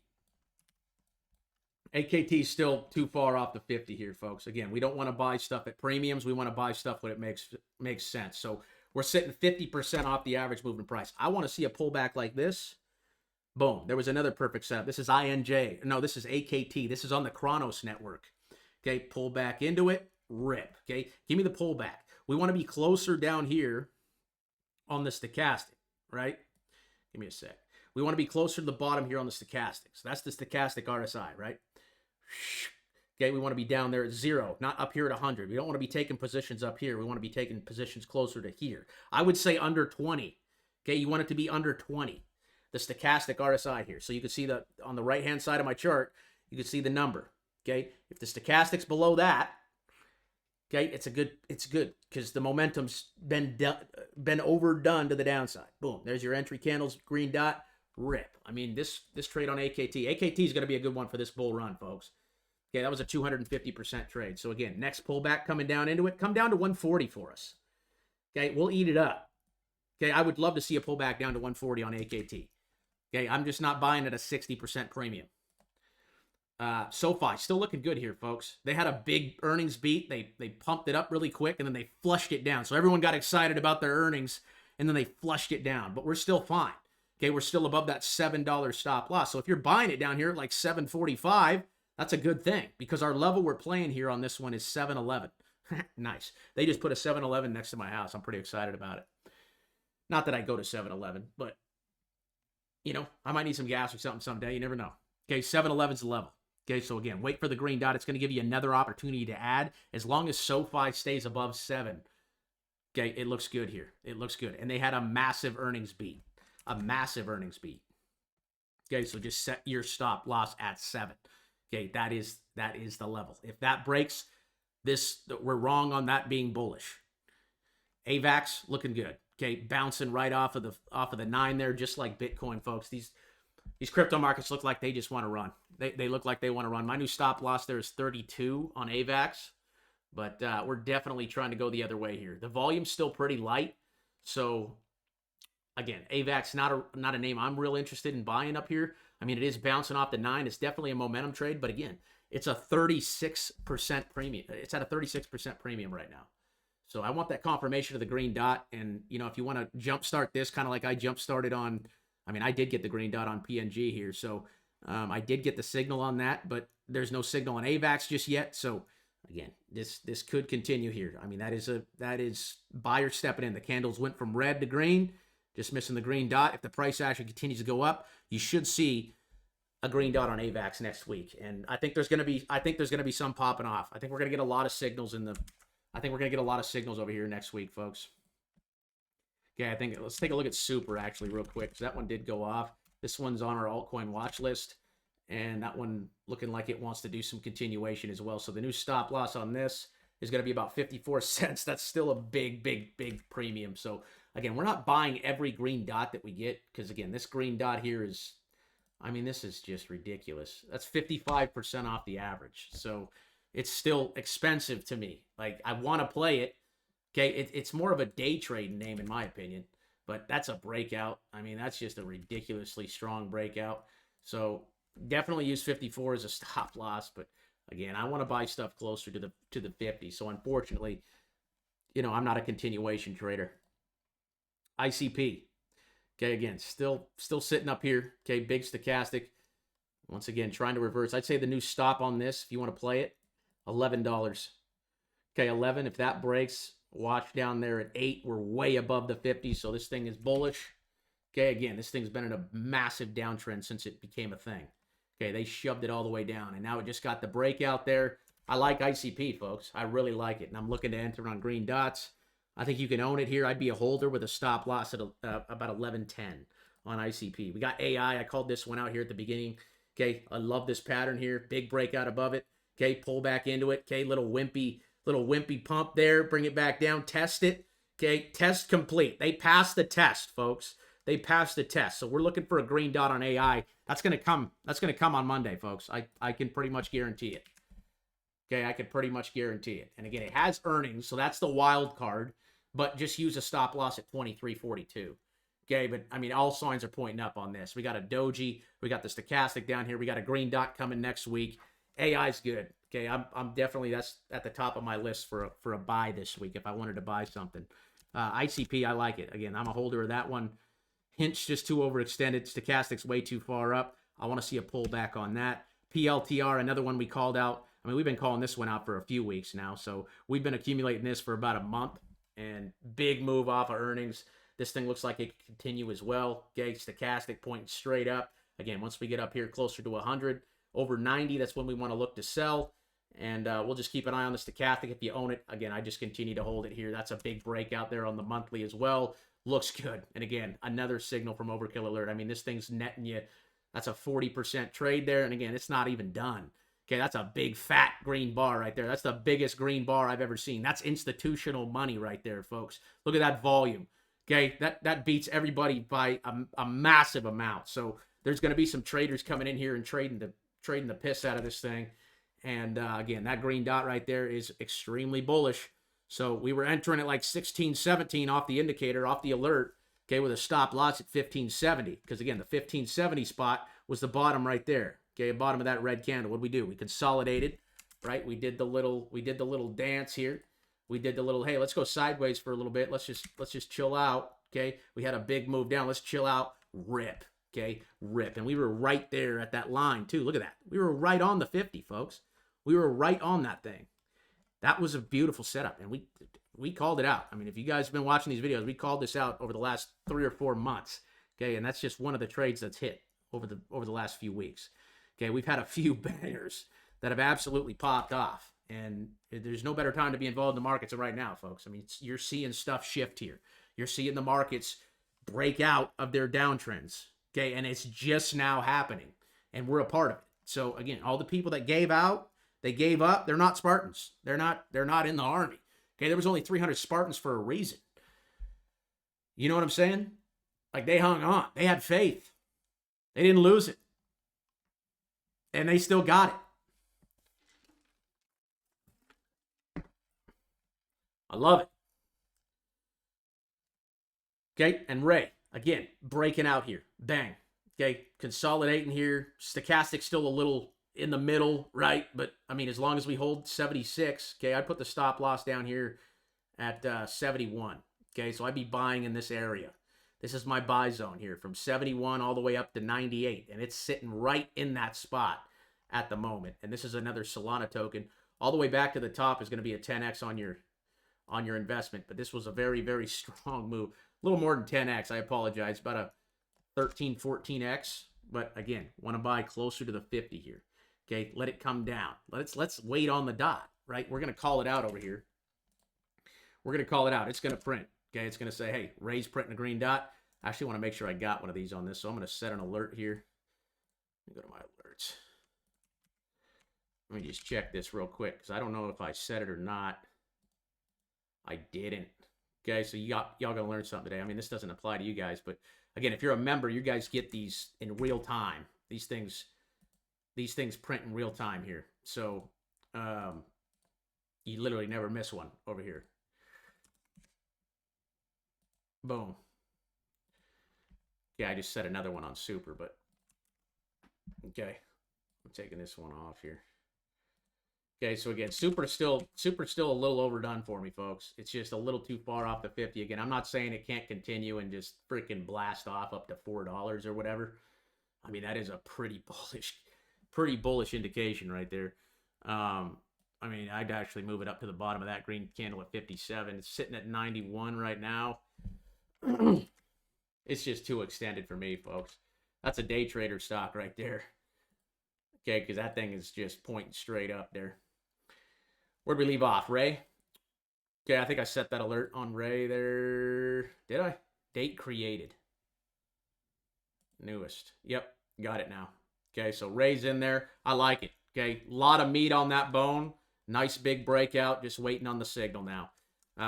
is still too far off the 50 here, folks. Again, we don't want to buy stuff at premiums. We want to buy stuff when it makes sense. So we're sitting 50% off the average moving price. I want to see a pullback like this. Boom. There was another perfect setup. This is INJ. No, this is AKT. This is on the Kronos network. Okay, pull back into it. Rip. Okay, give me the pullback. We want to be closer down here on the stochastic, right? Give me a sec. We want to be closer to the bottom here on the stochastic. So that's the stochastic RSI, right? Okay, we want to be down there at 0, not up here at 100. We don't want to be taking positions up here. We want to be taking positions closer to here. I would say under 20. Okay, you want it to be under 20. The stochastic RSI here. So you can see that on the right-hand side of my chart, you can see the number. Okay, if the stochastic's below that, okay, it's good because the momentum's been overdone to the downside. Boom, there's your entry candles, green dot, rip. I mean, this trade on AKT is going to be a good one for this bull run, folks. Okay, that was a 250% trade. So again, next pullback coming down into it, come down to 140 for us. Okay, we'll eat it up. Okay, I would love to see a pullback down to 140 on AKT. Okay, I'm just not buying at a 60% premium. SoFi, still looking good here, folks. They had a big earnings beat. They pumped it up really quick, and then they flushed it down. So everyone got excited about their earnings, and then they flushed it down. But we're still fine. Okay, we're still above that $7 stop loss. So if you're buying it down here at like $7.45, that's a good thing, because our level we're playing here on this one is 7.11. Nice. They just put a 7-Eleven next to my house. I'm pretty excited about it. Not that I go to 7-Eleven, but, you know, I might need some gas or something someday. You never know. Okay, 7-Eleven's the level. Okay, so again, wait for the green dot. It's going to give you another opportunity to add. As long as SoFi stays above 7, okay, it looks good here. It looks good. And they had a massive earnings beat. A massive earnings beat. Okay, so just set your stop loss at 7. Okay, that is the level. If that breaks, we're wrong on that being bullish. AVAX looking good. Okay, bouncing right off of the 9 there, just like Bitcoin, folks. These crypto markets look like they just want to run. They look like they want to run. My new stop loss there is 32 on AVAX, but we're definitely trying to go the other way here. The volume's still pretty light, so again, AVAX not a name I'm real interested in buying up here. I mean, it is bouncing off the 9. It's definitely a momentum trade, but again, it's a 36% premium. It's at a 36% premium right now. So I want that confirmation of the green dot. And, you know, if you want to jumpstart this kind of like I jump started on, I mean, I did get the green dot on PNG here. So I did get the signal on that, but there's no signal on AVAX just yet. So again, this could continue here. I mean, that is buyer stepping in. The candles went from red to green, just missing the green dot. If the price action continues to go up, you should see a green dot on AVAX next week. And I think there's going to be some popping off. I think we're going to get a lot of signals over here next week, folks. Okay, I think let's take a look at Super actually real quick, because that one did go off. This one's on our altcoin watch list, and that one looking like it wants to do some continuation as well. So the new stop loss on this is going to be about 54 cents. That's still a big, big, big premium. So again, we're not buying every green dot that we get, because again, this green dot here is, I mean, this is just ridiculous. That's 55% off the average. So it's still expensive to me. Like, I want to play it. Okay, it's more of a day trade name in my opinion, but that's a breakout. I mean, that's just a ridiculously strong breakout. So definitely use 54 as a stop loss, but again, I want to buy stuff closer to the 50. So unfortunately, you know, I'm not a continuation trader. ICP. Okay, again, still sitting up here. Okay, big stochastic. Once again, trying to reverse. I'd say the new stop on this, if you want to play it, $11. Okay, 11. If that breaks, watch down there at 8. We're way above the 50, so this thing is bullish. Okay, again, this thing's been in a massive downtrend since it became a thing. Okay, they shoved it all the way down, and now it just got the breakout there. I like ICP, folks. I really like it, and I'm looking to enter on green dots. I think you can own it here. I'd be a holder with a stop loss at about 11.10 on ICP. We got AI. I called this one out here at the beginning. Okay, I love this pattern here. Big breakout above it. Okay, pull back into it. Okay, little wimpy pump there. Bring it back down. Test it. Okay, test complete. They passed the test, folks. They passed the test. So we're looking for a green dot on AI. That's gonna come on Monday, folks. I can pretty much guarantee it. Okay, I can pretty much guarantee it. And again, it has earnings, so that's the wild card. But just use a stop loss at 23.42. Okay, but I mean, all signs are pointing up on this. We got a doji, we got the stochastic down here, we got a green dot coming next week. AI's good. Okay, I'm definitely, that's at the top of my list for a buy this week if I wanted to buy something. ICP, I like it. Again, I'm a holder of that one. Hinch just too overextended. Stochastic's way too far up. I want to see a pullback on that. PLTR, another one we called out. I mean, we've been calling this one out for a few weeks now, so we've been accumulating this for about a month. And big move off of earnings. This thing looks like it can continue as well. Okay, stochastic pointing straight up. Again, once we get up here closer to 100, over 90, that's when we want to look to sell. And we'll just keep an eye on the stochastic if you own it. Again, I just continue to hold it here. That's a big breakout there on the monthly as well. Looks good. And again, another signal from Overkill Alert. I mean, this thing's netting you. That's a 40% trade there. And again, it's not even done. Okay, that's a big fat green bar right there. That's the biggest green bar I've ever seen. That's institutional money right there, folks. Look at that volume. Okay, that beats everybody by a massive amount. So there's going to be some traders coming in here and trading the piss out of this thing. And again, that green dot right there is extremely bullish. So we were entering at like 16, 17 off the indicator, off the alert, okay, with a stop loss at 1570. Because again, the 1570 spot was the bottom right there. Okay, bottom of that red candle. What did we do? We consolidated, right? We did the little dance here. We did the little, hey, let's go sideways for a little bit. Let's just chill out. Okay. We had a big move down. Let's chill out. Rip. Okay. Rip. And we were right there at that line too. Look at that. We were right on the 50, folks. We were right on that thing. That was a beautiful setup. And we called it out. I mean, if you guys have been watching these videos, we called this out over the last 3 or 4 months. Okay. And that's just one of the trades that's hit over the last few weeks. Okay, we've had a few bangers that have absolutely popped off, and there's no better time to be involved in the markets than right now, folks. I mean, you're seeing stuff shift here. You're seeing the markets break out of their downtrends, okay, and it's just now happening, and we're a part of it. So again, all the people that gave out, they gave up. They're not Spartans. They're not in the army. Okay, there was only 300 Spartans for a reason. You know what I'm saying? Like, they hung on. They had faith. They didn't lose it. And they still got it. I love it. Okay, and Ray, again, breaking out here. Bang. Okay, consolidating here. Stochastic still a little in the middle, right? But, I mean, as long as we hold 76, okay, I put the stop loss down here at 71. Okay, so I'd be buying in this area. This is my buy zone here from 71 all the way up to 98, and it's sitting right in that spot at the moment. And this is another Solana token. All the way back to the top is going to be a 10x on your investment, but this was a very, very strong move. A little more than 10x, I apologize, about a 13, 14x. But again, want to buy closer to the 50 here. Okay, let it come down. Let's wait on the dot, right? We're going to call it out over here. We're going to call it out. It's going to print. Okay, it's going to say, hey, Ray's printing a green dot. I actually want to make sure I got one of these on this, so I'm going to set an alert here. Let me go to my alerts. Let me just check this real quick, because I don't know if I set it or not. I didn't. Okay, so y'all going to learn something today. I mean, this doesn't apply to you guys, but again, if you're a member, you guys get these in real time. These things print in real time here. So you literally never miss one over here. Boom. Yeah, I just set another one on super, but okay. I'm taking this one off here. Okay, so again, super's still a little overdone for me, folks. It's just a little too far off the 50. Again, I'm not saying it can't continue and just freaking blast off up to $4 or whatever. I mean, that is a pretty bullish indication right there. I mean, I'd actually move it up to the bottom of that green candle at 57. It's sitting at 91 right now. It's just too extended for me, folks. That's a day trader stock right there. Okay, because that thing is just pointing straight up there. Where'd we leave off? Ray? Okay, I think I set that alert on Ray there. Did I? Date created. Newest. Yep, got it now. Okay, so Ray's in there. I like it. Okay, a lot of meat on that bone. Nice big breakout. Just waiting on the signal now.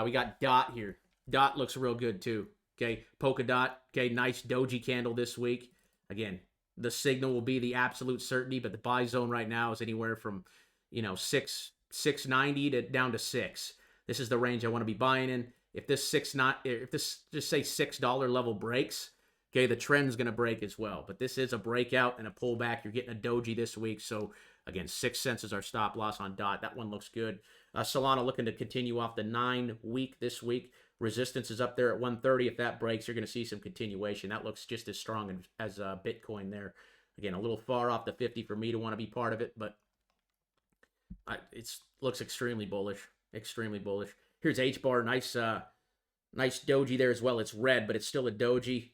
We got Dot here. Dot looks real good too. Okay, Polkadot. Okay, nice doji candle this week. Again, the signal will be the absolute certainty, but the buy zone right now is anywhere from, 690 to down to 6. This is the range I want to be buying in. If this just say $6 level breaks, okay, the trend's going to break as well. But this is a breakout and a pullback. You're getting a doji this week, so again, 6 cents is our stop loss on Dot. That one looks good. Solana looking to continue off the 9-week this week. Resistance is up there at 130. If that breaks, you're going to see some continuation. That looks just as strong as Bitcoin there. Again, a little far off the 50 for me to want to be part of it, but it looks extremely bullish. Extremely bullish. Here's HBAR. Nice doji there as well. It's red, but it's still a doji.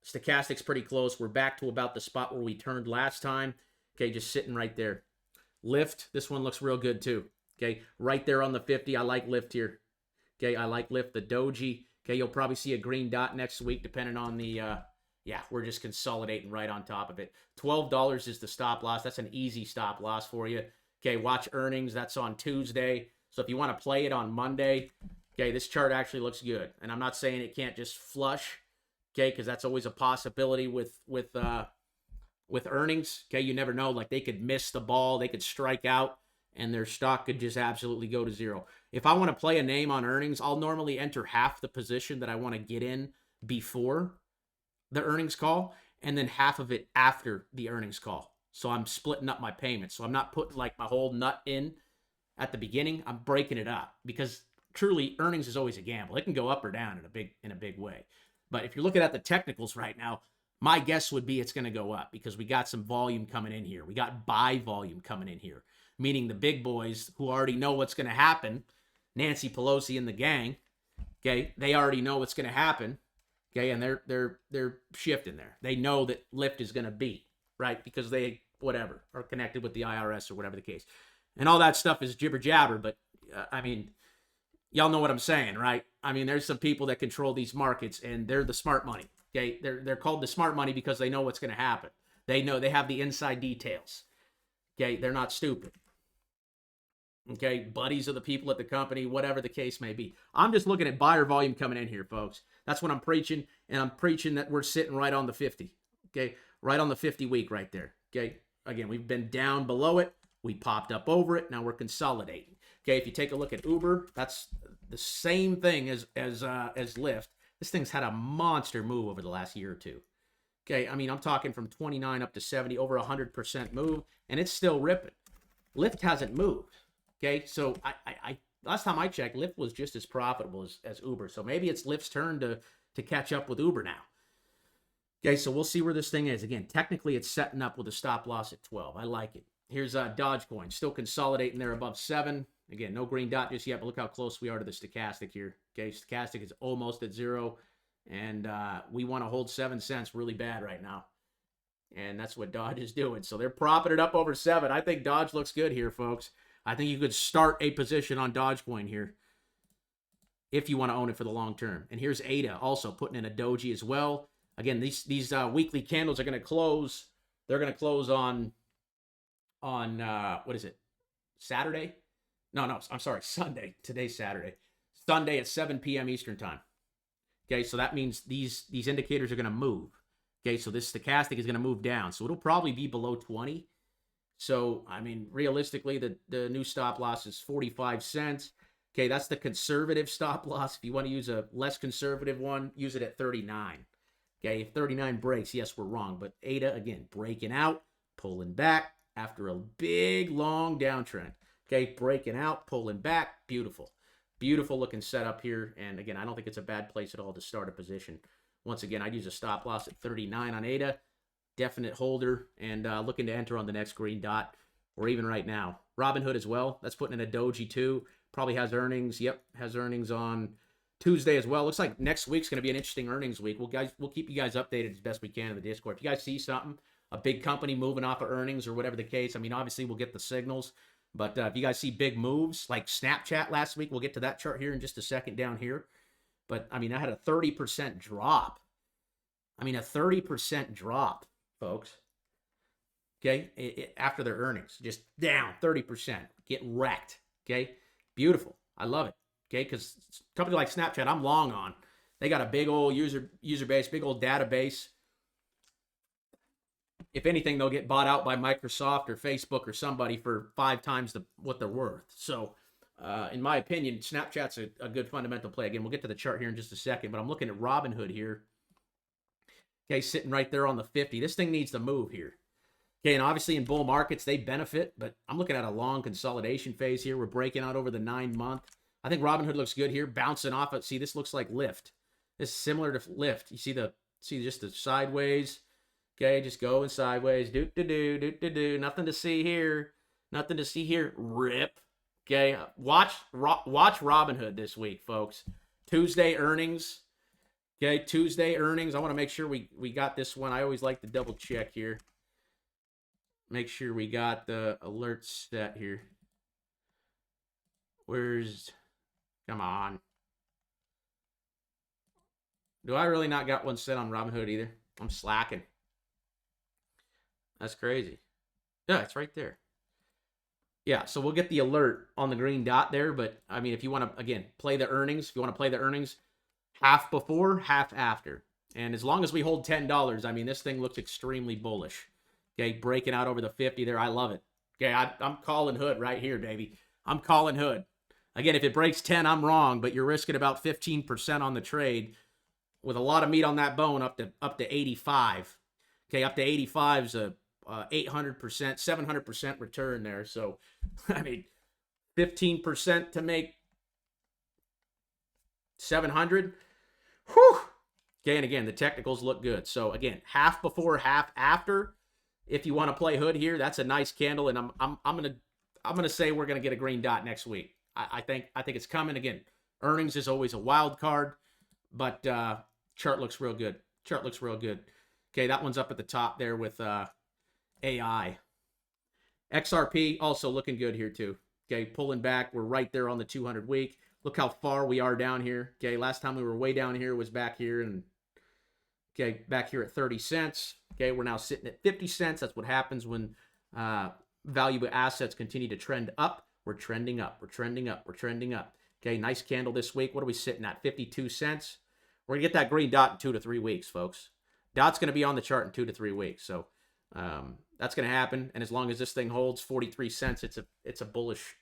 Stochastic's pretty close. We're back to about the spot where we turned last time. Okay, just sitting right there. Lyft, this one looks real good too. Okay, right there on the 50. I like Lyft here. Okay, I like Lyft, the doji. Okay, you'll probably see a green dot next week depending on the, we're just consolidating right on top of it. $12 is the stop loss. That's an easy stop loss for you. Okay, watch earnings. That's on Tuesday. So if you want to play it on Monday, okay, this chart actually looks good. And I'm not saying it can't just flush, okay, because that's always a possibility with earnings. Okay, you never know. Like, they could miss the ball. They could strike out, and their stock could just absolutely go to zero. If I want to play a name on earnings, I'll normally enter half the position that I want to get in before the earnings call, and then half of it after the earnings call. So I'm splitting up my payments. So I'm not putting like my whole nut in at the beginning. I'm breaking it up because truly earnings is always a gamble. It can go up or down in a big way. But if you're looking at the technicals right now, my guess would be it's going to go up because we got some volume coming in here. We got buy volume coming in here, meaning the big boys who already know what's going to happen, Nancy Pelosi and the gang, okay, they already know what's going to happen, okay, and they're shifting there. They know that Lyft is going to beat, right, because they, whatever, are connected with the IRS or whatever the case. And all that stuff is jibber jabber, but, I mean, y'all know what I'm saying, right? I mean, there's some people that control these markets, and they're the smart money, okay? They're called the smart money because they know what's going to happen. They know, they have the inside details, okay? They're not stupid. Okay, buddies of the people at the company, whatever the case may be. I'm just looking at buyer volume coming in here, folks. That's what I'm preaching, and I'm preaching that we're sitting right on the 50. Okay, right on the 50 week right there. Okay, again, we've been down below it. We popped up over it. Now we're consolidating. Okay, if you take a look at Uber, that's the same thing as Lyft. This thing's had a monster move over the last year or two. Okay, I mean, I'm talking from 29 up to 70, over 100% move, and it's still ripping. Lyft hasn't moved. Okay, so last time I checked, Lyft was just as profitable as Uber. So maybe it's Lyft's turn to catch up with Uber now. Okay, so we'll see where this thing is. Again, technically it's setting up with a stop loss at 12. I like it. Here's Dogecoin, still consolidating there above 7. Again, no green dot just yet, but look how close we are to the stochastic here. Okay, stochastic is almost at 0, and we want to hold 7 cents really bad right now. And that's what Dodge is doing. So they're propping it up over 7. I think Dodge looks good here, folks. I think you could start a position on Dogecoin here if you want to own it for the long term. And here's ADA also putting in a doji as well. Again, these weekly candles are going to close. They're going to close on what is it? Saturday? No, I'm sorry, Sunday. Today's Saturday. Sunday at 7 p.m. Eastern time. Okay, so that means these indicators are going to move. Okay, so this stochastic is going to move down. So it'll probably be below 20. So, I mean, realistically, the new stop loss is 45 cents. Okay, that's the conservative stop loss. If you want to use a less conservative one, use it at 39. Okay, if 39 breaks, yes, we're wrong. But ADA, again, breaking out, pulling back after a big, long downtrend. Okay, breaking out, pulling back. Beautiful. Beautiful looking setup here. And again, I don't think it's a bad place at all to start a position. Once again, I'd use a stop loss at 39 on ADA. Definite holder, and looking to enter on the next green dot, or even right now. Robinhood as well. That's putting in a doji too. Probably has earnings. Yep, has earnings on Tuesday as well. Looks like next week's going to be an interesting earnings week. We'll keep you guys updated as best we can in the Discord. If you guys see something, a big company moving off of earnings or whatever the case, I mean, obviously we'll get the signals. But if you guys see big moves like Snapchat last week, we'll get to that chart here in just a second down here. But, I mean, I had a 30% drop. I mean, a 30% drop, folks. Okay? After their earnings. Just down 30%. Getting wrecked. Okay? Beautiful. I love it. Okay? Because a company like Snapchat, I'm long on. They got a big old user base, big old database. If anything, they'll get bought out by Microsoft or Facebook or somebody for 5 times what they're worth. So, in my opinion, Snapchat's a good fundamental play. Again, we'll get to the chart here in just a second, but I'm looking at Robinhood here. Okay, sitting right there on the 50. This thing needs to move here. Okay, and obviously in bull markets, they benefit, but I'm looking at a long consolidation phase here. We're breaking out over the 9-month. I think Robinhood looks good here, bouncing off it. See, this looks like Lyft. This is similar to Lyft. You see just the sideways. Okay, just going sideways. Do. Nothing to see here. Nothing to see here. Rip. Okay, watch Robinhood this week, folks. Tuesday earnings. Okay, Tuesday earnings. I want to make sure we got this one. I always like to double check here. Make sure we got the alert set here. Come on. Do I really not got one set on Robinhood either? I'm slacking. That's crazy. Yeah, it's right there. Yeah, so we'll get the alert on the green dot there, but I mean, if you want to, again, play the earnings, if you want to play the earnings, half before, half after. And as long as we hold $10, I mean, this thing looks extremely bullish. Okay, breaking out over the 50 there. I love it. Okay, I'm calling Hood right here, baby. I'm calling Hood. Again, if it breaks 10, I'm wrong, but you're risking about 15% on the trade with a lot of meat on that bone up to 85. Okay, up to 85 is a 800%, 700% return there. So, I mean, 15% to make 700. Whew. Okay, and again, the technicals look good. So, again, half before, half after. If you want to play Hood here, that's a nice candle, and I'm gonna say we're gonna get a green dot next week. I think it's coming. Again, earnings is always a wild card, but chart looks real good. Chart looks real good. Okay, that one's up at the top there with AI. XRP also looking good here too. Okay, pulling back. We're right there on the 200 week. Look how far we are down here. Okay, last time we were way down here was back here, and okay, back here at 30 cents. Okay, we're now sitting at 50 cents. That's what happens when valuable assets continue to trend up. We're trending up. We're trending up. We're trending up. Okay, nice candle this week. What are we sitting at? 52 cents. We're going to get that green dot in 2 to 3 weeks, folks. Dot's going to be on the chart in 2 to 3 weeks. So that's going to happen. And as long as this thing holds 43 cents, it's a bullish.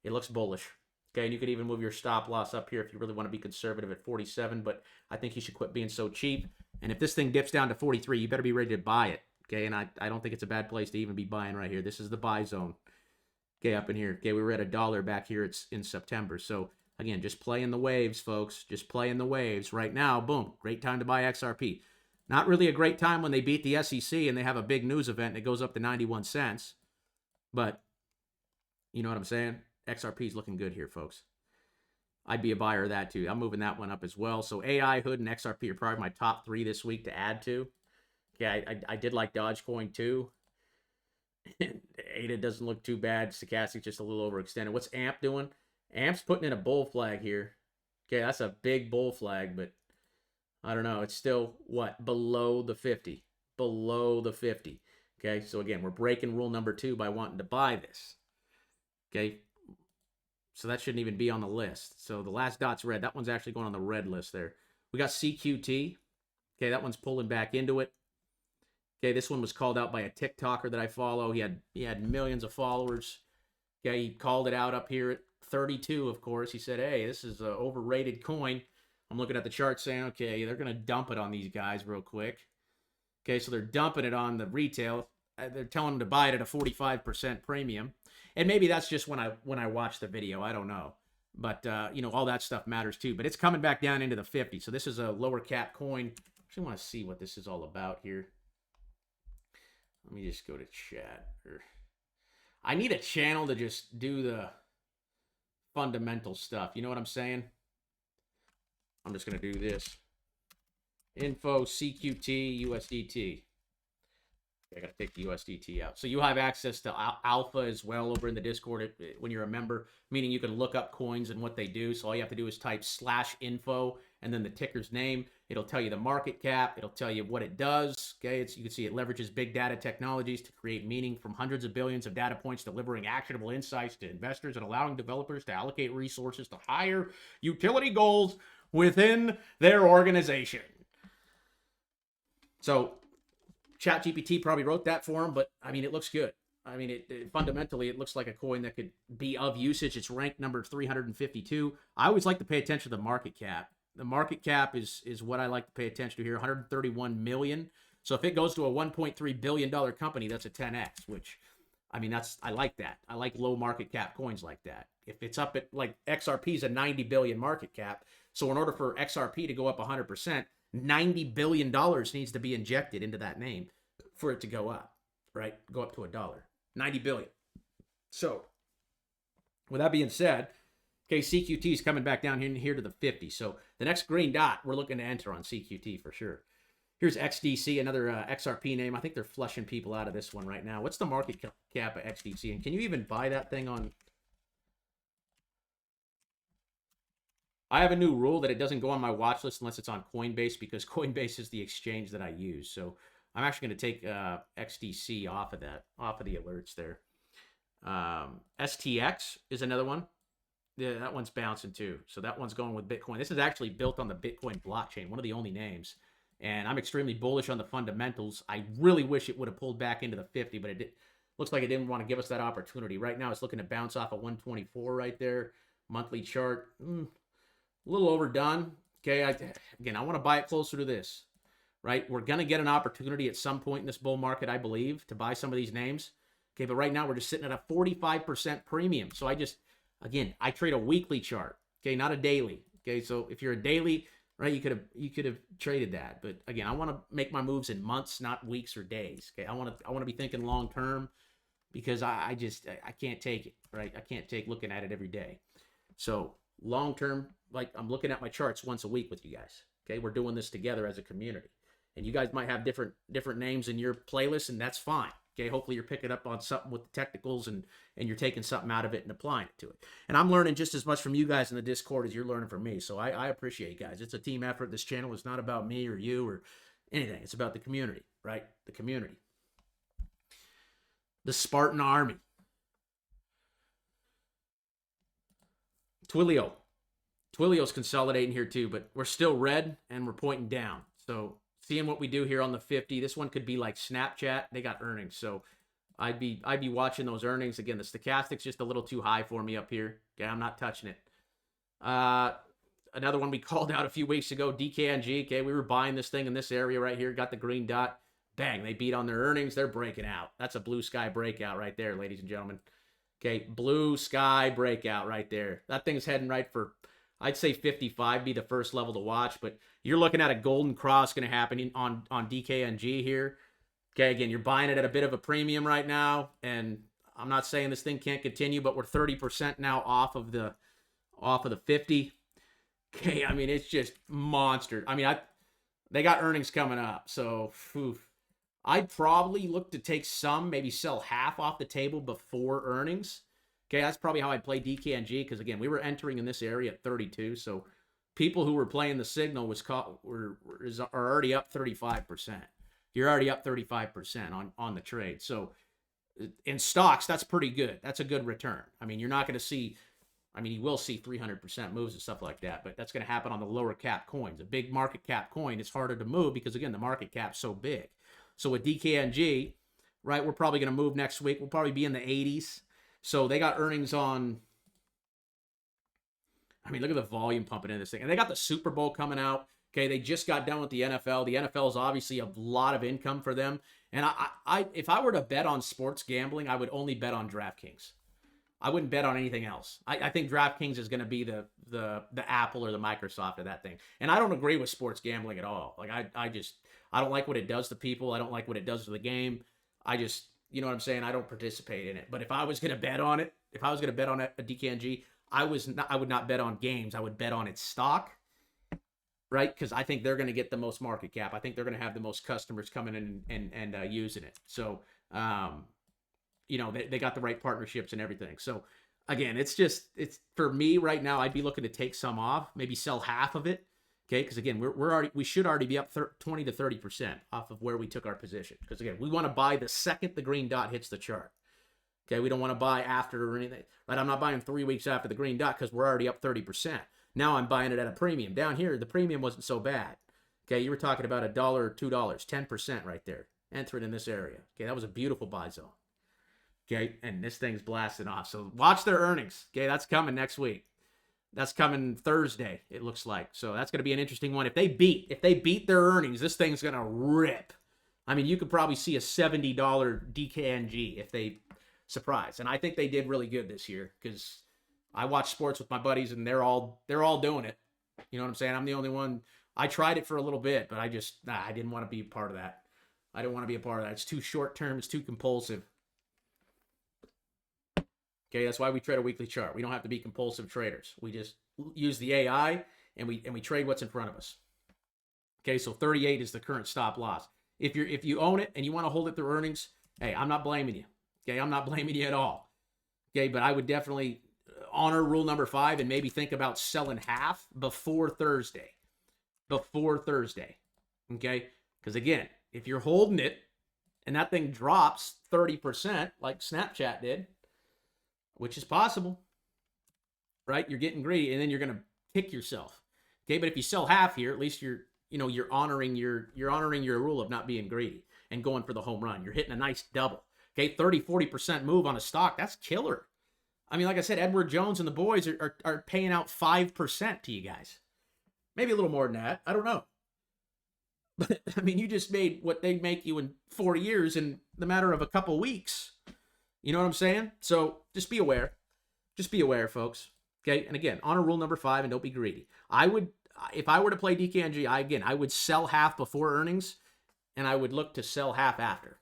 It looks bullish. Okay, and you could even move your stop loss up here if you really want to be conservative at 47, but I think you should quit being so cheap. And if this thing dips down to 43, you better be ready to buy it. Okay, and I don't think it's a bad place to even be buying right here. This is the buy zone. Okay, up in here. Okay, we were at $1 back here. It's in September. So again, just playing the waves, folks. Just playing the waves. Right now, boom, great time to buy XRP. Not really a great time when they beat the SEC and they have a big news event and it goes up to 91 cents. But you know what I'm saying? XRP is looking good here, folks. I'd be a buyer of that too. I'm moving that one up as well. So AI, Hood, and XRP are probably my top 3 this week to add to. Okay, I did like Dogecoin too. ADA doesn't look too bad. Stochastic just a little overextended. What's AMP doing? AMP's putting in a bull flag here. Okay, that's a big bull flag, but I don't know. It's still, what, below the 50. Below the 50. Okay, so again, we're breaking rule number 2 by wanting to buy this. Okay, so that shouldn't even be on the list. So the last dot's red. That one's actually going on the red list there. We got CQT. Okay, that one's pulling back into it. Okay, this one was called out by a TikToker that I follow. He had millions of followers. Okay, he called it out up here at 32, of course. He said, hey, this is an overrated coin. I'm looking at the chart saying, okay, they're going to dump it on these guys real quick. Okay, so they're dumping it on the retail. They're telling them to buy it at a 45% premium. And maybe that's just when I watch the video. I don't know. But, you know, all that stuff matters too. But it's coming back down into the 50. So this is a lower cap coin. I actually want to see what this is all about here. Let me just go to chat. I need a channel to just do the fundamental stuff. You know what I'm saying? I'm just going to do this. Info, CQT, USDT. I got to take the USDT out. So you have access to Alpha as well over in the Discord when you're a member, meaning you can look up coins and what they do. So all you have to do is type /info and then the ticker's name. It'll tell you the market cap. It'll tell you what it does. Okay, you can see it leverages big data technologies to create meaning from hundreds of billions of data points, delivering actionable insights to investors and allowing developers to allocate resources to higher utility goals within their organization. So ChatGPT probably wrote that for him, but I mean, it looks good. I mean, fundamentally, it looks like a coin that could be of usage. It's ranked number 352. I always like to pay attention to the market cap. The market cap is what I like to pay attention to here, 131 million. So if it goes to a $1.3 billion company, that's a 10x, which, I mean, I like that. I like low market cap coins like that. If it's up at, like, XRP is a 90 billion market cap. So in order for XRP to go up 100%, $90 billion needs to be injected into that name for it to go up, right? Go up to $1. 90 billion. So with that being said, okay, CQT is coming back down here to the 50. So the next green dot, we're looking to enter on CQT for sure. Here's XDC, another XRP name. I think they're flushing people out of this one right now. What's the market cap of XDC? And can you even buy that thing on... I have a new rule that it doesn't go on my watch list unless it's on Coinbase, because Coinbase is the exchange that I use. So I'm actually going to take XDC off of that, off of the alerts there. STX is another one. Yeah, that one's bouncing too. So that one's going with Bitcoin. This is actually built on the Bitcoin blockchain, one of the only names. And I'm extremely bullish on the fundamentals. I really wish it would have pulled back into the 50, but it looks like it didn't want to give us that opportunity. Right now, it's looking to bounce off of 124 right there. Monthly chart. A little overdone. Okay, again, I want to buy it closer to this, right? We're going to get an opportunity at some point in this bull market, I believe, to buy some of these names. Okay, but right now we're just sitting at a 45% premium. So I trade a weekly chart, okay, not a daily. Okay, so if you're a daily, right, you could have traded that. But again, I want to make my moves in months, not weeks or days. Okay, I want to be thinking long term, because I can't take it, right? I can't take looking at it every day. So long term, like, I'm looking at my charts once a week with you guys. Okay, we're doing this together as a community, and you guys might have different names in your playlist, and that's fine. Okay, hopefully you're picking up on something with the technicals, and you're taking something out of it and applying it to it. And I'm learning just as much from you guys in the Discord as you're learning from me. So I appreciate you guys. It's a team effort. This channel is not about me or you or anything. It's about the community, right? The community. The Spartan Army. Twilio. Twilio's consolidating here too, but we're still red and we're pointing down. So seeing what we do here on the 50, this one could be like Snapchat. They got earnings, so I'd be watching those earnings. Again, the stochastic's just a little too high for me up here. Okay, I'm not touching it. Another one we called out a few weeks ago, DKNG. Okay, we were buying this thing in this area right here. Got the green dot. Bang, they beat on their earnings. They're breaking out. That's a blue sky breakout right there, ladies and gentlemen. Okay, blue sky breakout right there. That thing's heading right for, I'd say 55 be the first level to watch, but you're looking at a golden cross going to happen on DKNG here. Okay, again, you're buying it at a bit of a premium right now, and I'm not saying this thing can't continue, but we're 30% now off of the 50. Okay, I mean, it's just monster. I mean, they got earnings coming up, so I'd probably look to take some, maybe sell half off the table before earnings. Okay, that's probably how I'd play DKNG, because again, we were entering in this area at 32, so people who were playing the signal are already up 35%. You're already up 35% on the trade. So in stocks, that's pretty good. That's a good return. I mean, you're not going to see, I mean, you will see 300% moves and stuff like that, but that's going to happen on the lower cap coins. A big market cap coin is harder to move because, again, the market cap's so big. So with DKNG, right, we're probably going to move next week. We'll probably be in the 80s. So they got earnings on, I mean, look at the volume pumping in this thing. And they got the Super Bowl coming out. Okay, they just got done with the NFL. The NFL is obviously a lot of income for them. And if I were to bet on sports gambling, I would only bet on DraftKings. I wouldn't bet on anything else. I think DraftKings is going to be the Apple or the Microsoft of that thing. And I don't agree with sports gambling at all. Like I don't like what it does to people. I don't like what it does to the game. You know what I'm saying? I don't participate in it. But if I was going to bet on it, if I was going to bet on a DKNG, I would not bet on games. I would bet on its stock, right? Because I think they're going to get the most market cap. I think they're going to have the most customers coming in and using it. So, you know, they got the right partnerships and everything. So, again, it's for me right now, I'd be looking to take some off, maybe sell half of it. Okay, because again, we should already be up 20 to 30% off of where we took our position. Because again, we want to buy the second the green dot hits the chart. Okay, we don't want to buy after or anything. Right, I'm not buying 3 weeks after the green dot because we're already up 30%. Now I'm buying it at a premium. Down here, the premium wasn't so bad. Okay, you were talking about $1 or $2, 10% right there. Entering in this area. Okay, that was a beautiful buy zone. Okay, and this thing's blasting off. So watch their earnings. Okay, that's coming next week. That's coming Thursday, it looks like. So that's going to be an interesting one. If they beat their earnings, this thing's going to rip. I mean, you could probably see a $70 DKNG if they surprise. And I think they did really good this year because I watch sports with my buddies and they're all doing it. You know what I'm saying? I'm the only one. I tried it for a little bit, but I didn't want to be a part of that. I didn't want to be a part of that. It's too short term. It's too compulsive. Okay, that's why we trade a weekly chart. We don't have to be compulsive traders. We just use the AI and we trade what's in front of us. Okay, so 38 is the current stop loss. If you own it and you want to hold it through earnings, hey, I'm not blaming you. Okay, I'm not blaming you at all. Okay, but I would definitely honor rule number 5 and maybe think about selling half before Thursday. Before Thursday. Okay? Because again, if you're holding it and that thing drops 30% like Snapchat did, which is possible, right? You're getting greedy and then you're going to kick yourself. Okay, but if you sell half here, at least you're honoring your rule of not being greedy and going for the home run. You're hitting a nice double. Okay, 30-40% move on a stock, that's killer. I mean, like I said, Edward Jones and the boys are paying out 5% to you guys. Maybe a little more than that. I don't know. But I mean, you just made what they make you in 4 years in the matter of a couple weeks. You know what I'm saying? So just be aware. Just be aware, folks. Okay. And again, honor rule number 5 and don't be greedy. If I were to play DKNG, I would sell half before earnings and I would look to sell half after.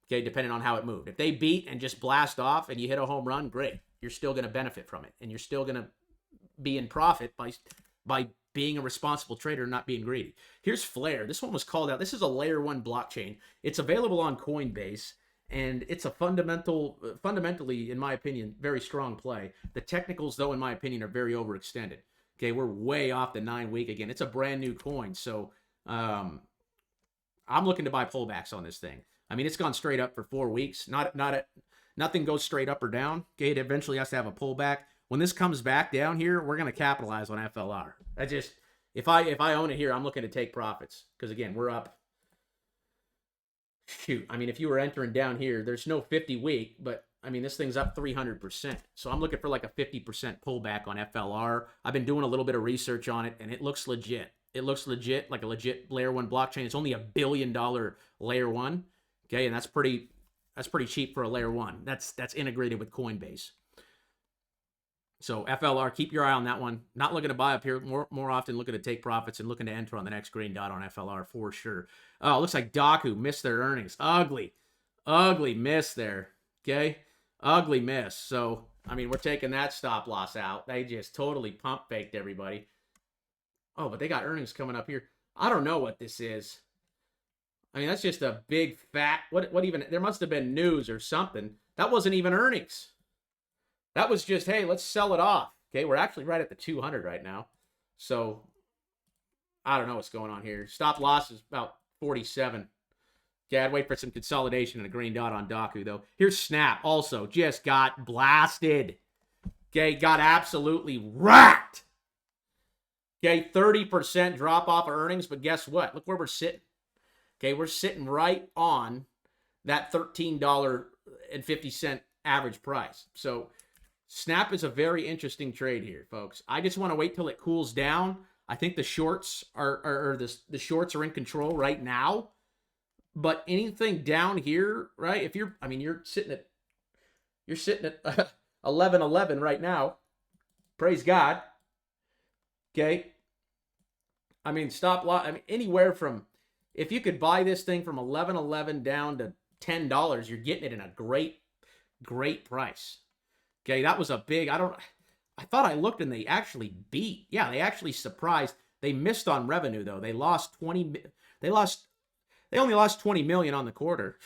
Okay. Depending on how it moved. If they beat and just blast off and you hit a home run, great. You're still going to benefit from it and you're still going to be in profit by being a responsible trader and not being greedy. Here's Flare. This one was called out. This is a layer 1 blockchain. It's available on Coinbase. And it's a fundamentally, in my opinion, very strong play. The technicals, though, in my opinion, are very overextended. Okay, we're way off the 9-week. Again, it's a brand new coin. So I'm looking to buy pullbacks on this thing. I mean, it's gone straight up for 4 weeks. Nothing goes straight up or down. Okay, it eventually has to have a pullback. When this comes back down here, we're going to capitalize on FLR. If I own it here, I'm looking to take profits. Because, again, we're up. Shoot, I mean, if you were entering down here, there's no 50-week, but I mean, this thing's up 300%. So I'm looking for like a 50% pullback on FLR. I've been doing a little bit of research on it, and it looks legit. It looks legit, like a legit layer 1 blockchain. It's only $1 billion layer 1. Okay, and that's pretty That's pretty cheap for a layer 1. That's integrated with Coinbase. So FLR, keep your eye on that one. Not looking to buy up here. More often looking to take profits and looking to enter on the next green dot on FLR for sure. Oh, looks like Daku missed their earnings. Ugly miss there. Okay, ugly miss. So I mean, we're taking that stop loss out. They just totally pump faked everybody. Oh, but they got earnings coming up here. I don't know what this is. I mean, that's just a big fat. What even? There must have been news or something. That wasn't even earnings. That was just, hey, let's sell it off. Okay, we're actually right at the 200 right now. So, I don't know what's going on here. Stop loss is about 47. Okay, I'd wait for some consolidation and a green dot on Daku, though. Here's Snap also. Just got blasted. Okay, got absolutely racked. Okay, 30% drop off of earnings, but guess what? Look where we're sitting. Okay, we're sitting right on that $13.50 average price. So, Snap is a very interesting trade here, folks. I just want to wait till it cools down. I think the shorts the shorts are in control right now. But anything down here, right? If you're sitting at 11.11 right now. Praise God. Okay. I mean, stop loss. I mean, anywhere from, if you could buy this thing from 11.11 down to $10, you're getting it in a great price. Okay, that was a big, I thought I looked and they actually beat. Yeah, they actually surprised. They missed on revenue though. They only lost 20 million on the quarter.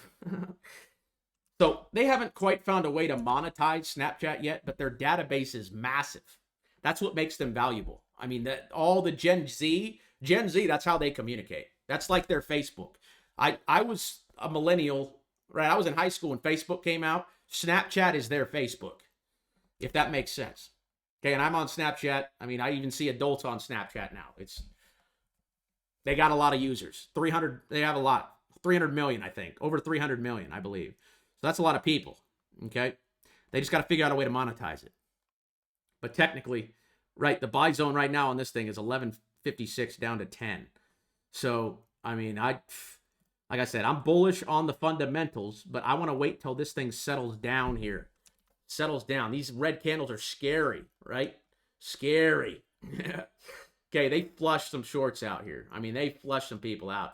So they haven't quite found a way to monetize Snapchat yet, but their database is massive. That's what makes them valuable. I mean, all the Gen Z, that's how they communicate. That's like their Facebook. I was a millennial, right? I was in high school when Facebook came out. Snapchat is their Facebook, if that makes sense. Okay, and I'm on Snapchat. I mean, I even see adults on Snapchat now. They got a lot of users. 300, they have a lot. 300 million, I think. Over 300 million, I believe. So that's a lot of people, okay? They just got to figure out a way to monetize it. But technically, right, the buy zone right now on this thing is 11.56 down to 10. So, I mean, like I said, I'm bullish on the fundamentals, but I want to wait till this thing settles down here. Settles down. These red candles are scary, right? Scary. Okay, they flushed some shorts out here. I mean, they flushed some people out.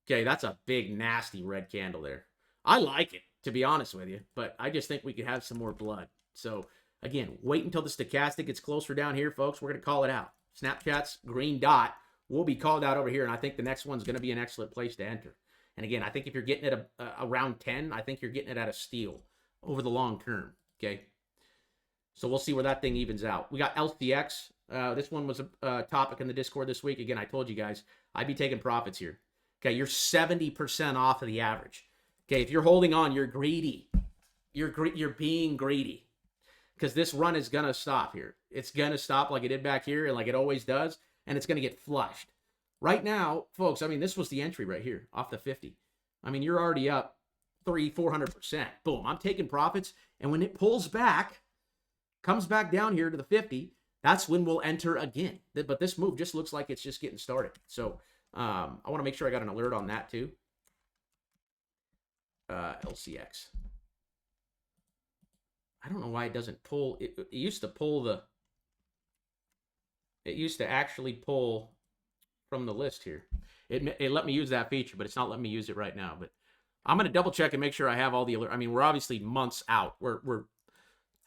Okay, that's a big, nasty red candle there. I like it, to be honest with you, but I just think we could have some more blood. So, again, wait until the stochastic gets closer down here, folks. We're going to call it out. Snapchat's green dot will be called out over here, and I think the next one's going to be an excellent place to enter. And again, I think if you're getting it around 10, I think you're getting it at a steal over the long term, okay? So we'll see where that thing evens out. We got LCX. This one was a topic in the Discord this week. Again, I told you guys, I'd be taking profits here. Okay, you're 70% off of the average. Okay, if you're holding on, you're greedy. You're being greedy. Because this run is going to stop here. It's going to stop like it did back here and like it always does, and it's going to get flushed. Right now, folks, I mean, this was the entry right here off the 50. I mean, you're already up 400%. Boom, I'm taking profits, and when it pulls back, comes back down here to the 50, that's when we'll enter again. But this move just looks like it's just getting started. So I want to make sure I got an alert on that too. LCX. I don't know why it doesn't pull. It used to pull the. It used to actually pull from the list here. It let me use that feature, but it's not letting me use it right now. But I'm going to double check and make sure I have all the alert. I mean, we're obviously months out. We're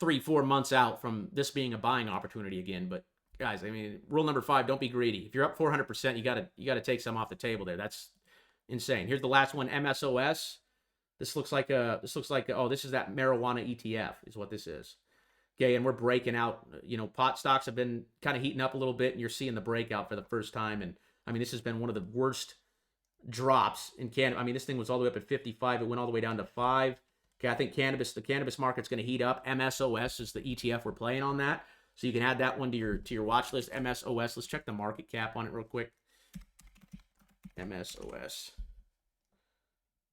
3-4 months out from this being a buying opportunity again. But guys, I mean, rule number 5: don't be greedy. If you're up 400%, you gotta take some off the table there. That's insane. Here's the last one, MSOS. This looks like oh, this is that marijuana ETF is what this is. Okay, and we're breaking out. You know, pot stocks have been kind of heating up a little bit, and you're seeing the breakout for the first time. And I mean, this has been one of the worst drops in Canada. I mean, this thing was all the way up at 55. It went all the way down to 5. Okay, I think the cannabis market's going to heat up. MSOS is the ETF we're playing on that. So you can add that one to your watch list. MSOS. Let's check the market cap on it real quick. MSOS.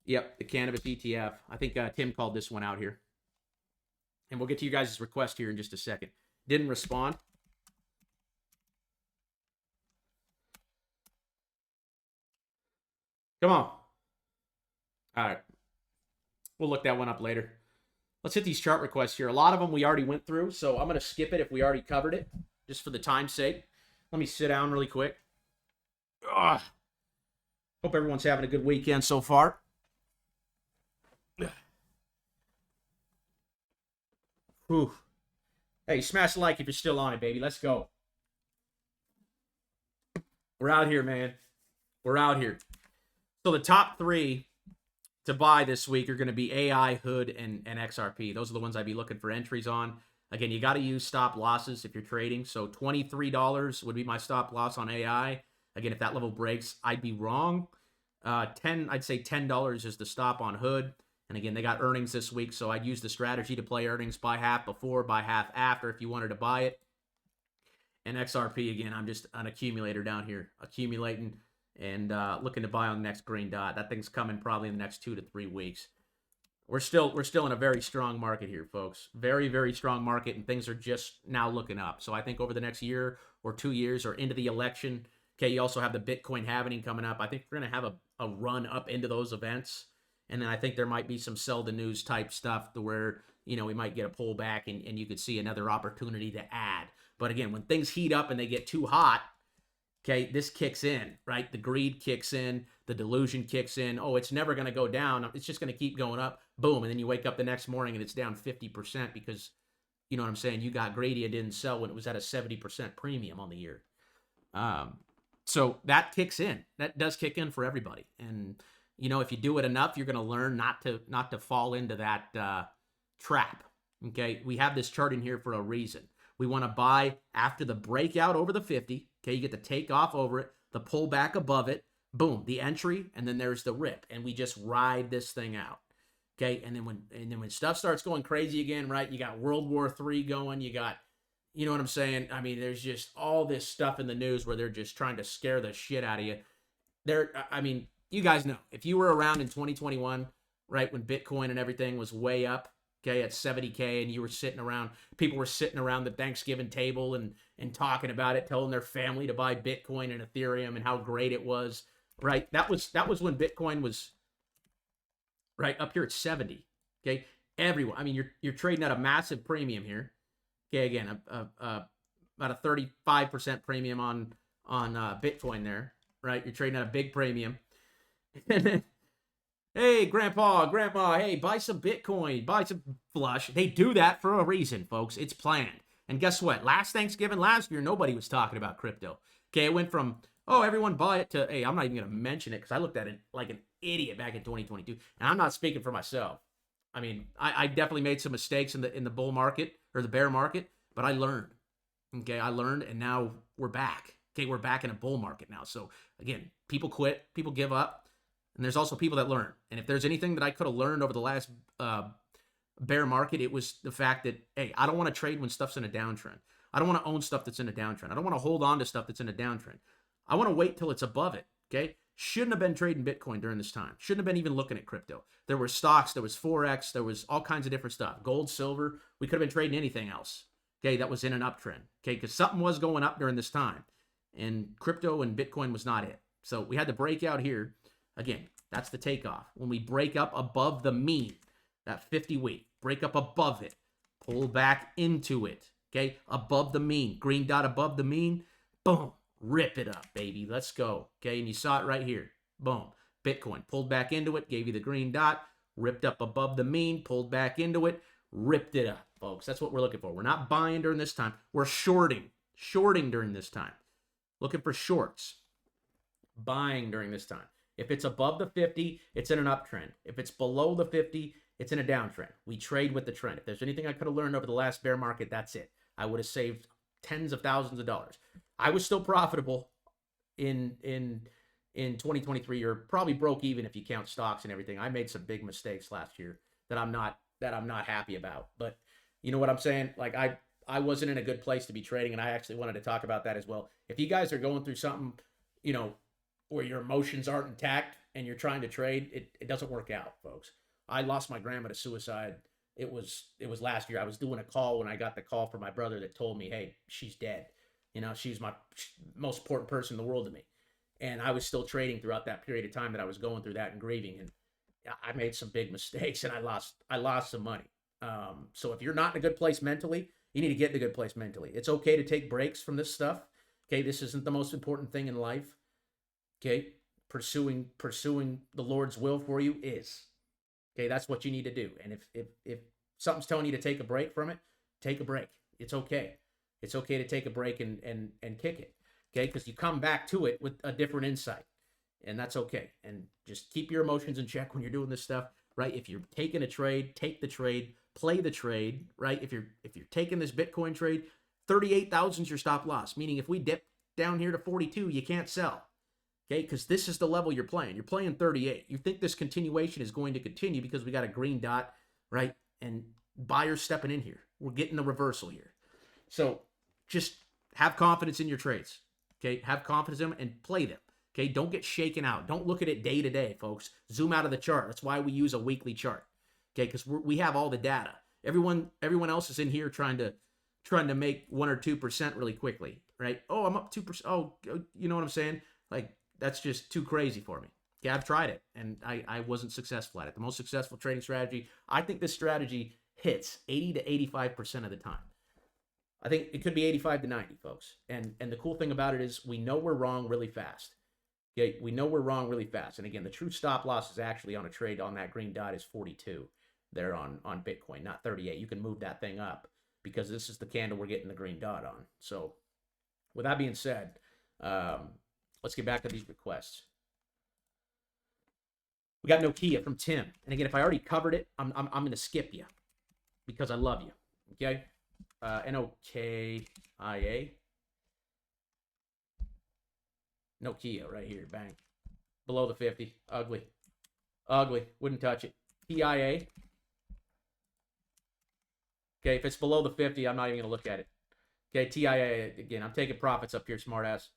Yep, the cannabis ETF. I think Tim called this one out here. And we'll get to you guys' request here in just a second. Didn't respond. Come on. All right. We'll look that one up later. Let's hit these chart requests here. A lot of them we already went through, so I'm going to skip it if we already covered it, just for the time's sake. Let me sit down really quick. Ugh. Hope everyone's having a good weekend so far. Whew. Hey, smash the like if you're still on it, baby. Let's go. We're out here, man. We're out here. So the top three to buy this week are going to be AI, Hood, and XRP. Those are the ones I'd be looking for entries on. Again, you got to use stop losses if you're trading. So $23 would be my stop loss on AI. Again, if that level breaks, I'd be wrong. I'd say $10 is the stop on Hood. And again, they got earnings this week, so I'd use the strategy to play earnings buy half before, buy half after if you wanted to buy it. And XRP, again, I'm just an accumulator down here, accumulating and looking to buy on the next green dot. That thing's coming probably in the next 2 to 3 weeks. We're still in a very strong market here, folks. Very, very strong market, and things are just now looking up. So I think over the next year or 2 years or into the election, okay, you also have the Bitcoin halving coming up. I think we're going to have a run up into those events. And then I think there might be some sell the news type stuff to where, we might get a pullback and you could see another opportunity to add. But again, when things heat up and they get too hot, okay, this kicks in, right? The greed kicks in, the delusion kicks in. Oh, it's never going to go down. It's just going to keep going up. Boom. And then you wake up the next morning and it's down 50% because, you know what I'm saying? You got greedy and didn't sell when it was at a 70% premium on the year. So that kicks in. That does kick in for everybody. And, if you do it enough, you're going to learn not to fall into that trap. Okay, we have this chart in here for a reason. We want to buy after the breakout over the 50. Okay, you get the take off over it, the pullback above it, boom, the entry, and then there's the rip, and we just ride this thing out. Okay, and then when stuff starts going crazy again, right? You got World War III going. You got, you know what I'm saying? I mean, there's just all this stuff in the news where they're just trying to scare the shit out of you. You guys know, if you were around in 2021, right, when Bitcoin and everything was way up, okay, at 70K, and you were sitting around, people were sitting around the Thanksgiving table and talking about it, telling their family to buy Bitcoin and Ethereum and how great it was, right? That was when Bitcoin was right up here at 70, okay? Everyone, I mean, you're trading at a massive premium here, okay? Again, about a 35% premium on Bitcoin there, right? You're trading at a big premium. Hey, grandpa, hey, buy some Bitcoin, buy some flush. They do that for a reason, folks. It's planned. And guess what? Last Thanksgiving, last year, nobody was talking about crypto. Okay, it went from, oh, everyone buy it to, hey, I'm not even going to mention it because I looked at it like an idiot back in 2022. And I'm not speaking for myself. I mean, I definitely made some mistakes in the bull market or the bear market, but I learned. Okay, I learned, and now we're back. Okay, we're back in a bull market now. So again, people quit, people give up. And there's also people that learn. And if there's anything that I could have learned over the last bear market, it was the fact that, hey, I don't want to trade when stuff's in a downtrend. I don't want to own stuff that's in a downtrend. I don't want to hold on to stuff that's in a downtrend. I want to wait till it's above it, okay? Shouldn't have been trading Bitcoin during this time. Shouldn't have been even looking at crypto. There were stocks, there was Forex, there was all kinds of different stuff. Gold, silver, we could have been trading anything else, okay, that was in an uptrend, okay? Because something was going up during this time. And crypto and Bitcoin was not it. So we had the breakout here. Again, that's the takeoff. When we break up above the mean, that 50-week, break up above it, pull back into it, okay? Above the mean, green dot above the mean, boom, rip it up, baby. Let's go, okay? And you saw it right here. Boom. Bitcoin pulled back into it, gave you the green dot, ripped up above the mean, pulled back into it, ripped it up, folks. That's what we're looking for. We're not buying during this time. We're shorting during this time. Looking for shorts. Buying during this time. If it's above the 50, it's in an uptrend. If it's below the 50, it's in a downtrend. We trade with the trend. If there's anything I could have learned over the last bear market, that's it. I would have saved tens of thousands of dollars. I was still profitable in 2023, or probably broke even if you count stocks and everything. I made some big mistakes last year that I'm not happy about. But you know what I'm saying? Like I wasn't in a good place to be trading, and I actually wanted to talk about that as well. If you guys are going through something, where your emotions aren't intact and you're trying to trade, it doesn't work out, folks. I lost my grandma to suicide. It was last year. I was doing a call when I got the call from my brother that told me, hey, she's dead. She's my most important person in the world to me. And I was still trading throughout that period of time that I was going through that and grieving. I made some big mistakes and I lost some money. So if you're not in a good place mentally, you need to get in a good place mentally. It's okay to take breaks from this stuff. Okay, this isn't the most important thing in life. Okay, pursuing the Lord's will for you is. Okay, that's what you need to do. And if something's telling you to take a break from it, take a break. It's okay. It's okay to take a break and kick it. Okay, because you come back to it with a different insight, and that's okay. And just keep your emotions in check when you're doing this stuff, right? If you're taking a trade, take the trade, play the trade, right? If you're taking this Bitcoin trade, 38,000 is your stop loss, meaning if we dip down here to 42, you can't sell. Okay, because this is the level you're playing. You're playing 38. You think this continuation is going to continue because we got a green dot, right? And buyers stepping in here. We're getting a reversal here. So just have confidence in your trades. Okay, have confidence in them and play them. Okay, don't get shaken out. Don't look at it day to day, folks. Zoom out of the chart. That's why we use a weekly chart. Okay, because we have all the data. Everyone else is in here trying to make 1 or 2% really quickly, right? Oh, I'm up 2%. Oh, you know what I'm saying? Like, that's just too crazy for me. Yeah, I've tried it, and I wasn't successful at it. The most successful trading strategy, I think this strategy hits 80 to 85% of the time. I think it could be 85 to 90, folks. And the cool thing about it is we know we're wrong really fast. Okay, we know we're wrong really fast. And again, the true stop loss is actually on a trade on that green dot is 42 there on Bitcoin, not 38. You can move that thing up because this is the candle we're getting the green dot on. So with that being said, let's get back to these requests. We got Nokia from Tim. And again, if I already covered it, I'm going to skip you because I love you. Okay? Nokia. Nokia right here. Bang. Below the 50. Ugly. Ugly. Wouldn't touch it. TIA. Okay, if it's below the 50, I'm not even going to look at it. Okay, TIA. Again, I'm taking profits up here, smartass.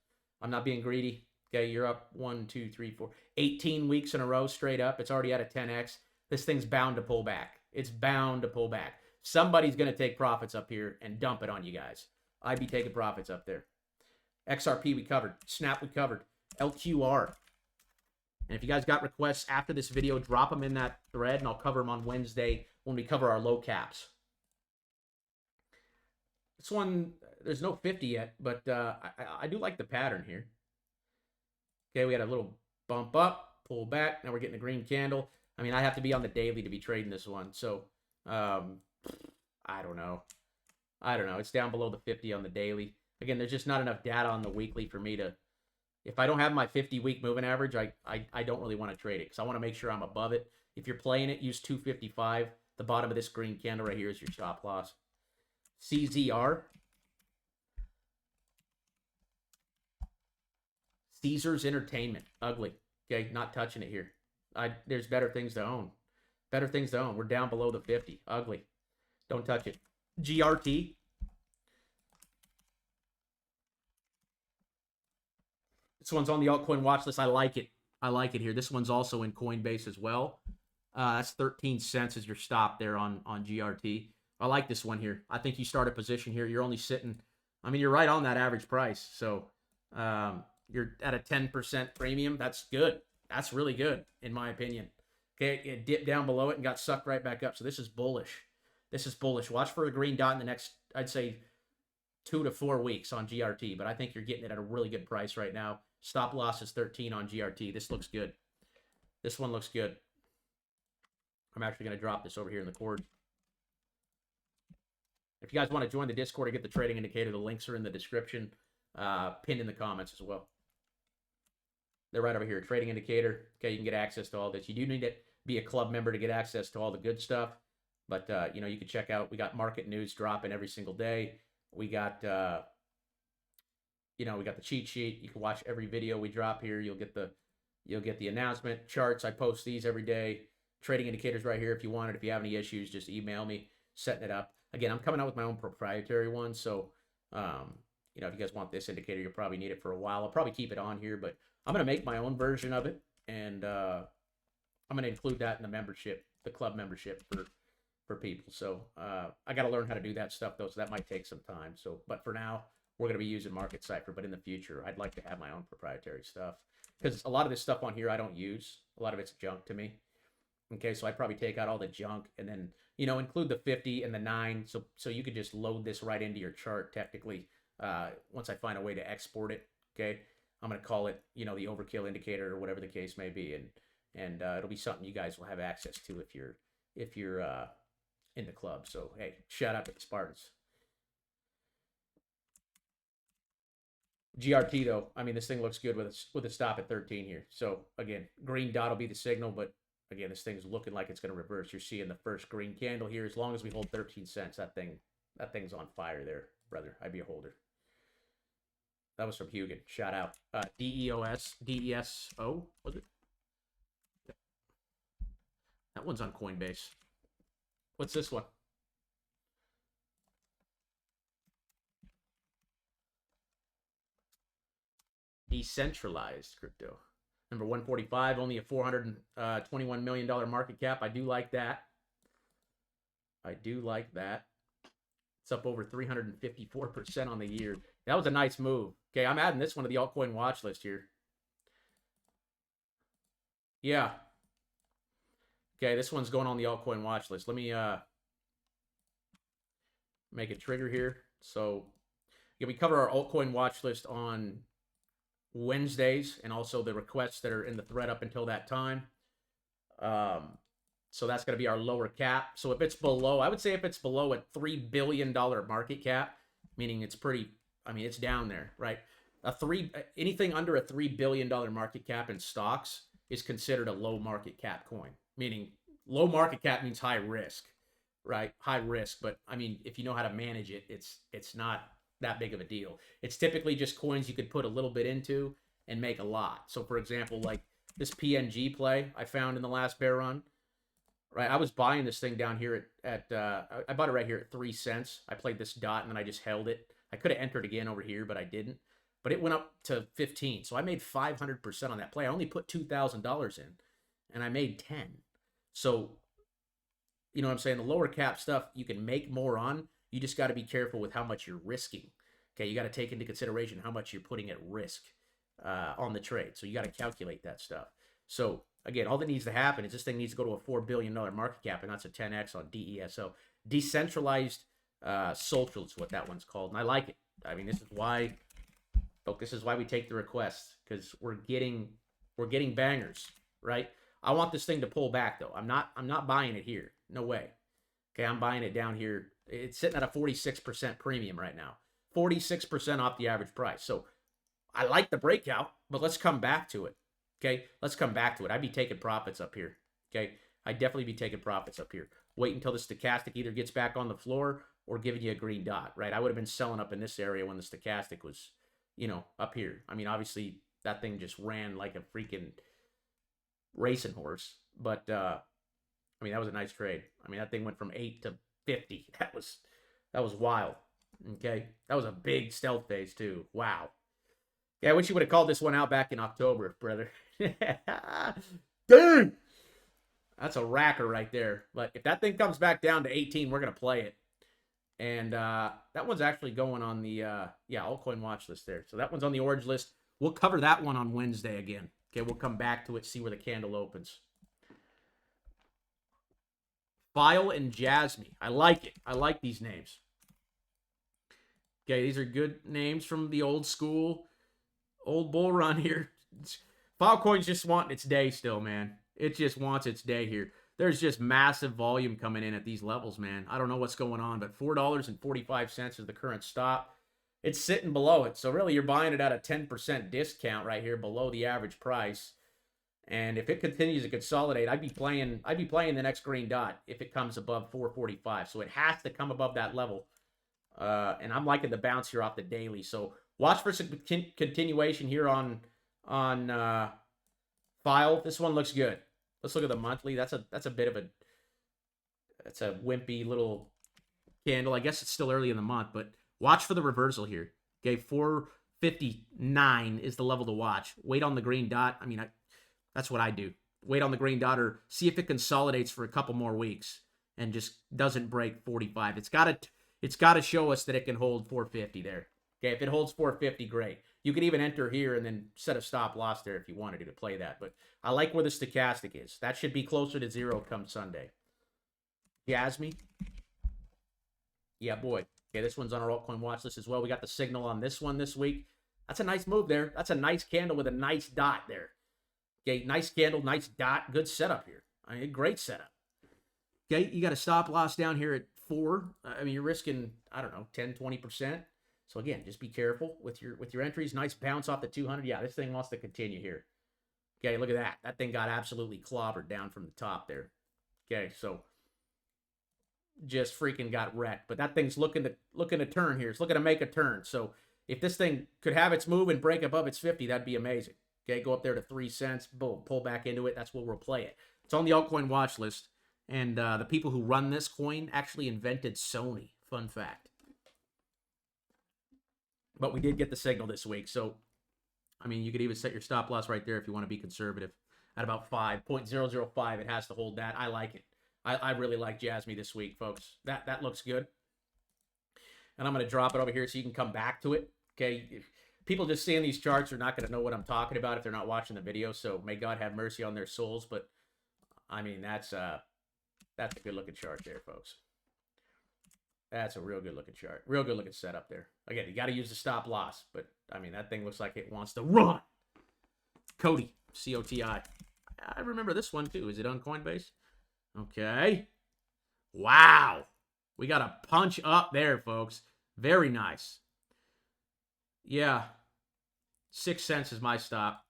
I'm not being greedy. Okay, you're up 1, 2, 3, 4, 18 weeks in a row straight up. It's already at a 10x. This thing's bound to pull back. It's bound to pull back. Somebody's going to take profits up here and dump it on you guys. I'd be taking profits up there. XRP we covered. Snap we covered. LQR. And if you guys got requests after this video, drop them in that thread, and I'll cover them on Wednesday when we cover our low caps. This one, there's no 50 yet, but I do like the pattern here. Okay, we had a little bump up, pull back. Now we're getting a green candle. I mean, I have to be on the daily to be trading this one. So, I don't know. It's down below the 50 on the daily. Again, there's just not enough data on the weekly for me to... If I don't have my 50-week moving average, I don't really want to trade it because I want to make sure I'm above it. If you're playing it, use 255. The bottom of this green candle right here is your stop loss. CZR. Caesars Entertainment. Ugly. Okay, not touching it here. There's better things to own. Better things to own. We're down below the 50. Ugly. Don't touch it. GRT. This one's on the altcoin watch list. I like it. I like it here. This one's also in Coinbase as well. That's 13 cents as your stop there on GRT. I like this one here. I think you start a position here. You're only sitting... I mean, you're right on that average price. So, you're at a 10% premium. That's good. That's really good, in my opinion. Okay, it dipped down below it and got sucked right back up. So this is bullish. This is bullish. Watch for a green dot in the next, I'd say, 2 to 4 weeks on GRT. But I think you're getting it at a really good price right now. Stop loss is 13 on GRT. This looks good. This one looks good. I'm actually going to drop this over here in the cord. If you guys want to join the Discord or get the trading indicator, the links are in the description, pinned in the comments as well. They're right over here. Trading indicator. Okay, you can get access to all this. You do need to be a club member to get access to all the good stuff. But, you know, you can check out. We got market news dropping every single day. We got, you know, we got the cheat sheet. You can watch every video we drop here. You'll get the announcement. Charts. I post these every day. Trading indicators right here if you want it. If you have any issues, just email me. Setting it up. Again, I'm coming out with my own proprietary one. So, you know, if you guys want this indicator, you'll probably need it for a while. I'll probably keep it on here, but I'm going to make my own version of it, and I'm going to include that in the membership, the club membership for people. So I got to learn how to do that stuff, though, so that might take some time. So, but for now, we're going to be using Market Cypher, but in the future, I'd like to have my own proprietary stuff because a lot of this stuff on here I don't use. A lot of it's junk to me. Okay, so I'd probably take out all the junk and then, include the 50 and the 9. So you could just load this right into your chart technically once I find a way to export it. Okay, I'm going to call it, the overkill indicator or whatever the case may be. And it'll be something you guys will have access to if you're in the club. So, hey, shout out to the Spartans. GRT though, I mean, this thing looks good with a stop at 13 here. So again, green dot will be the signal, but again, this thing's looking like it's going to reverse. You're seeing the first green candle here. As long as we hold 13 cents, that thing's on fire there, brother. I'd be a holder. That was from Hugan. Shout out. DESO, was it? That one's on Coinbase. What's this one? Decentralized crypto. Number 145, only a $421 million market cap. I do like that. It's up over 354% on the year. That was a nice move. Okay, I'm adding this one to the altcoin watch list here. Yeah. Okay, this one's going on the altcoin watch list. Let me make a trigger here. So, yeah, we cover our altcoin watch list on Wednesdays and also the requests that are in the thread up until that time. So that's going to be our lower cap. So if it's below, I would say if it's below a $3 billion market cap, meaning it's it's down there, right? Anything under a $3 billion market cap in stocks is considered a low market cap coin, meaning low market cap means high risk, right? High risk. But I mean, if you know how to manage it, it's not that big of a deal. It's typically just coins you could put a little bit into and make a lot. So for example, like this PNG play I found in the last bear run, right? I was buying this thing down here I bought it right here at 3 cents. I played this dot and then I just held it. I could have entered again over here, but I didn't. But it went up to 15. So I made 500% on that play. I only put $2,000 in and I made 10. So, you know what I'm saying? The lower cap stuff you can make more on. You just got to be careful with how much you're risking. Okay, you got to take into consideration how much you're putting at risk on the trade. So you got to calculate that stuff. So again, all that needs to happen is this thing needs to go to a $4 billion market cap, and that's a 10x on DESO. Decentralized social is what that one's called, and I like it. I mean, this is why we take the requests, because we're getting bangers, right? I want this thing to pull back though. I'm not buying it here. No way. Okay, I'm buying it down here. It's sitting at a 46% premium right now. 46% off the average price. So I like the breakout, but let's come back to it. Okay, let's come back to it. I'd be taking profits up here. Okay, I'd definitely be taking profits up here. Wait until the stochastic either gets back on the floor or giving you a green dot, right? I would have been selling up in this area when the stochastic was, up here. I mean, obviously that thing just ran like a freaking racing horse, but that was a nice trade. I mean, that thing went from 8 to 50. That was wild. Okay, that was a big stealth phase too. Wow. Yeah, I wish you would have called this one out back in October, brother. Dude, that's a racker right there. But if that thing comes back down to 18, we're gonna play it. And that one's actually going on the altcoin watch list there. So that one's on the orange list. We'll cover that one on Wednesday again. Okay, we'll come back to it, see where the candle opens. File and Jasmine. I like it. I like these names. Okay, these are good names from the old school, old bull run here. Filecoin's just wanting its day still, man. It just wants its day here. There's just massive volume coming in at these levels, man. I don't know what's going on, but $4.45 is the current stop. It's sitting below it. So really, you're buying it at a 10% discount right here below the average price. And if it continues to consolidate, I'd be playing the next green dot if it comes above 445. So it has to come above that level. And I'm liking the bounce here off the daily. So watch for some continuation here on file. This one looks good. Let's look at the monthly. That's a wimpy little candle. I guess it's still early in the month, but watch for the reversal here. Okay, 459 is the level to watch. Wait on the green dot. I mean, that's what I do. Wait on the green dot or see if it consolidates for a couple more weeks and just doesn't break 45. It's got to show us that it can hold 450 there. Okay, if it holds 450, great. You could even enter here and then set a stop loss there if you wanted to play that. But I like where the stochastic is. That should be closer to 0 come Sunday. Jasmy. Yeah, boy. Okay, this one's on our altcoin watch list as well. We got the signal on this one this week. That's a nice move there. That's a nice candle with a nice dot there. Okay, nice candle, nice dot. Good setup here. I mean, great setup. Okay, you got a stop loss down here at 4. I mean, you're risking, I don't know, 10, 20%. So again, just be careful with your entries. Nice bounce off the 200. Yeah, this thing wants to continue here. Okay, look at that. That thing got absolutely clobbered down from the top there. Okay, so just freaking got wrecked. But that thing's looking to turn here. It's looking to make a turn. So if this thing could have its move and break above its 50, that'd be amazing. Okay, go up there to 3 cents. Boom, pull back into it. That's where we'll play it. It's on the altcoin watch list. And the people who run this coin actually invented Sony. Fun fact. But we did get the signal this week. So, I mean, you could even set your stop loss right there if you want to be conservative. At about 5.005, it has to hold that. I like it. I really like Jasmy this week, folks. That looks good. And I'm going to drop it over here so you can come back to it. Okay, people just seeing these charts are not going to know what I'm talking about if they're not watching the video. So may God have mercy on their souls. But, I mean, that's a good-looking chart there, folks. That's a real good-looking chart. Real good-looking setup there. Again, you got to use the stop loss. But, I mean, that thing looks like it wants to run. Cody, C-O-T-I. I remember this one, too. Is it on Coinbase? Okay. Wow. We got a punch up there, folks. Very nice. Yeah. 6 cents is my stop.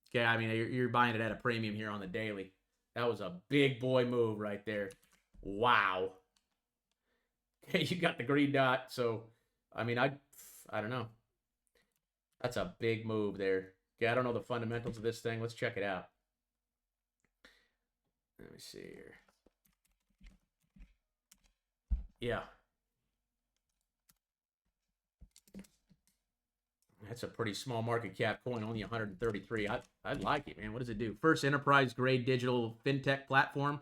Okay, I mean, you're buying it at a premium here on the daily. That was a big boy move right there. Wow. Okay, you got the green dot. So, I mean, I don't know. That's a big move there. Okay, I don't know the fundamentals of this thing. Let's check it out. Let me see here. Yeah. That's a pretty small market cap coin, only 133. I like it, man. What does it do? First enterprise grade digital fintech platform.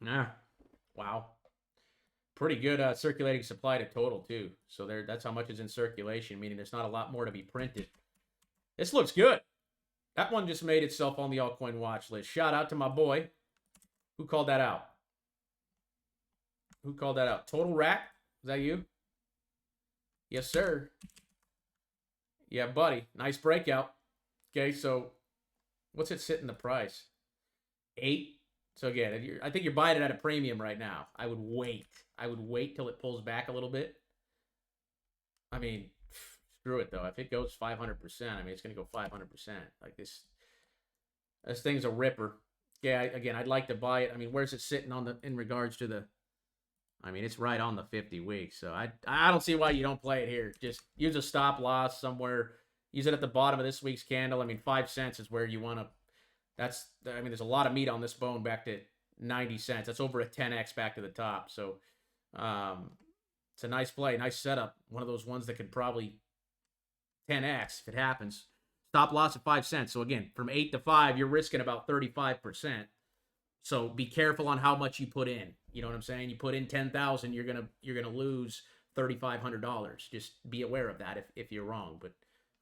Yeah. Wow. Pretty good circulating supply to total, too. So that's how much is in circulation, meaning there's not a lot more to be printed. This looks good. That one just made itself on the altcoin watch list. Shout out to my boy. Who called that out? Who called that out? Total Rat? Is that you? Yes, sir. Yeah, buddy. Nice breakout. Okay, so what's it sit in the price? 8. So again, I think you're buying it at a premium right now. I would wait. I would wait till it pulls back a little bit. I mean, screw it though. If it goes 500%, I mean, it's going to go 500%. Like this thing's a ripper. Yeah, again, I'd like to buy it. I mean, where's it sitting in regards to the? I mean, it's right on the 50 weeks. So I don't see why you don't play it here. Just use a stop loss somewhere. Use it at the bottom of this week's candle. I mean, 5 cents is where you want to. I mean, there's a lot of meat on this bone back to 90 cents. That's over a 10x back to the top. So it's a nice play, nice setup. One of those ones that could probably 10x if it happens. Stop loss at 5 cents. So again, from 8 to 5, you're risking about 35%. So be careful on how much you put in. You know what I'm saying? You put in 10,000, you're gonna lose $3,500. Just be aware of that if you're wrong. But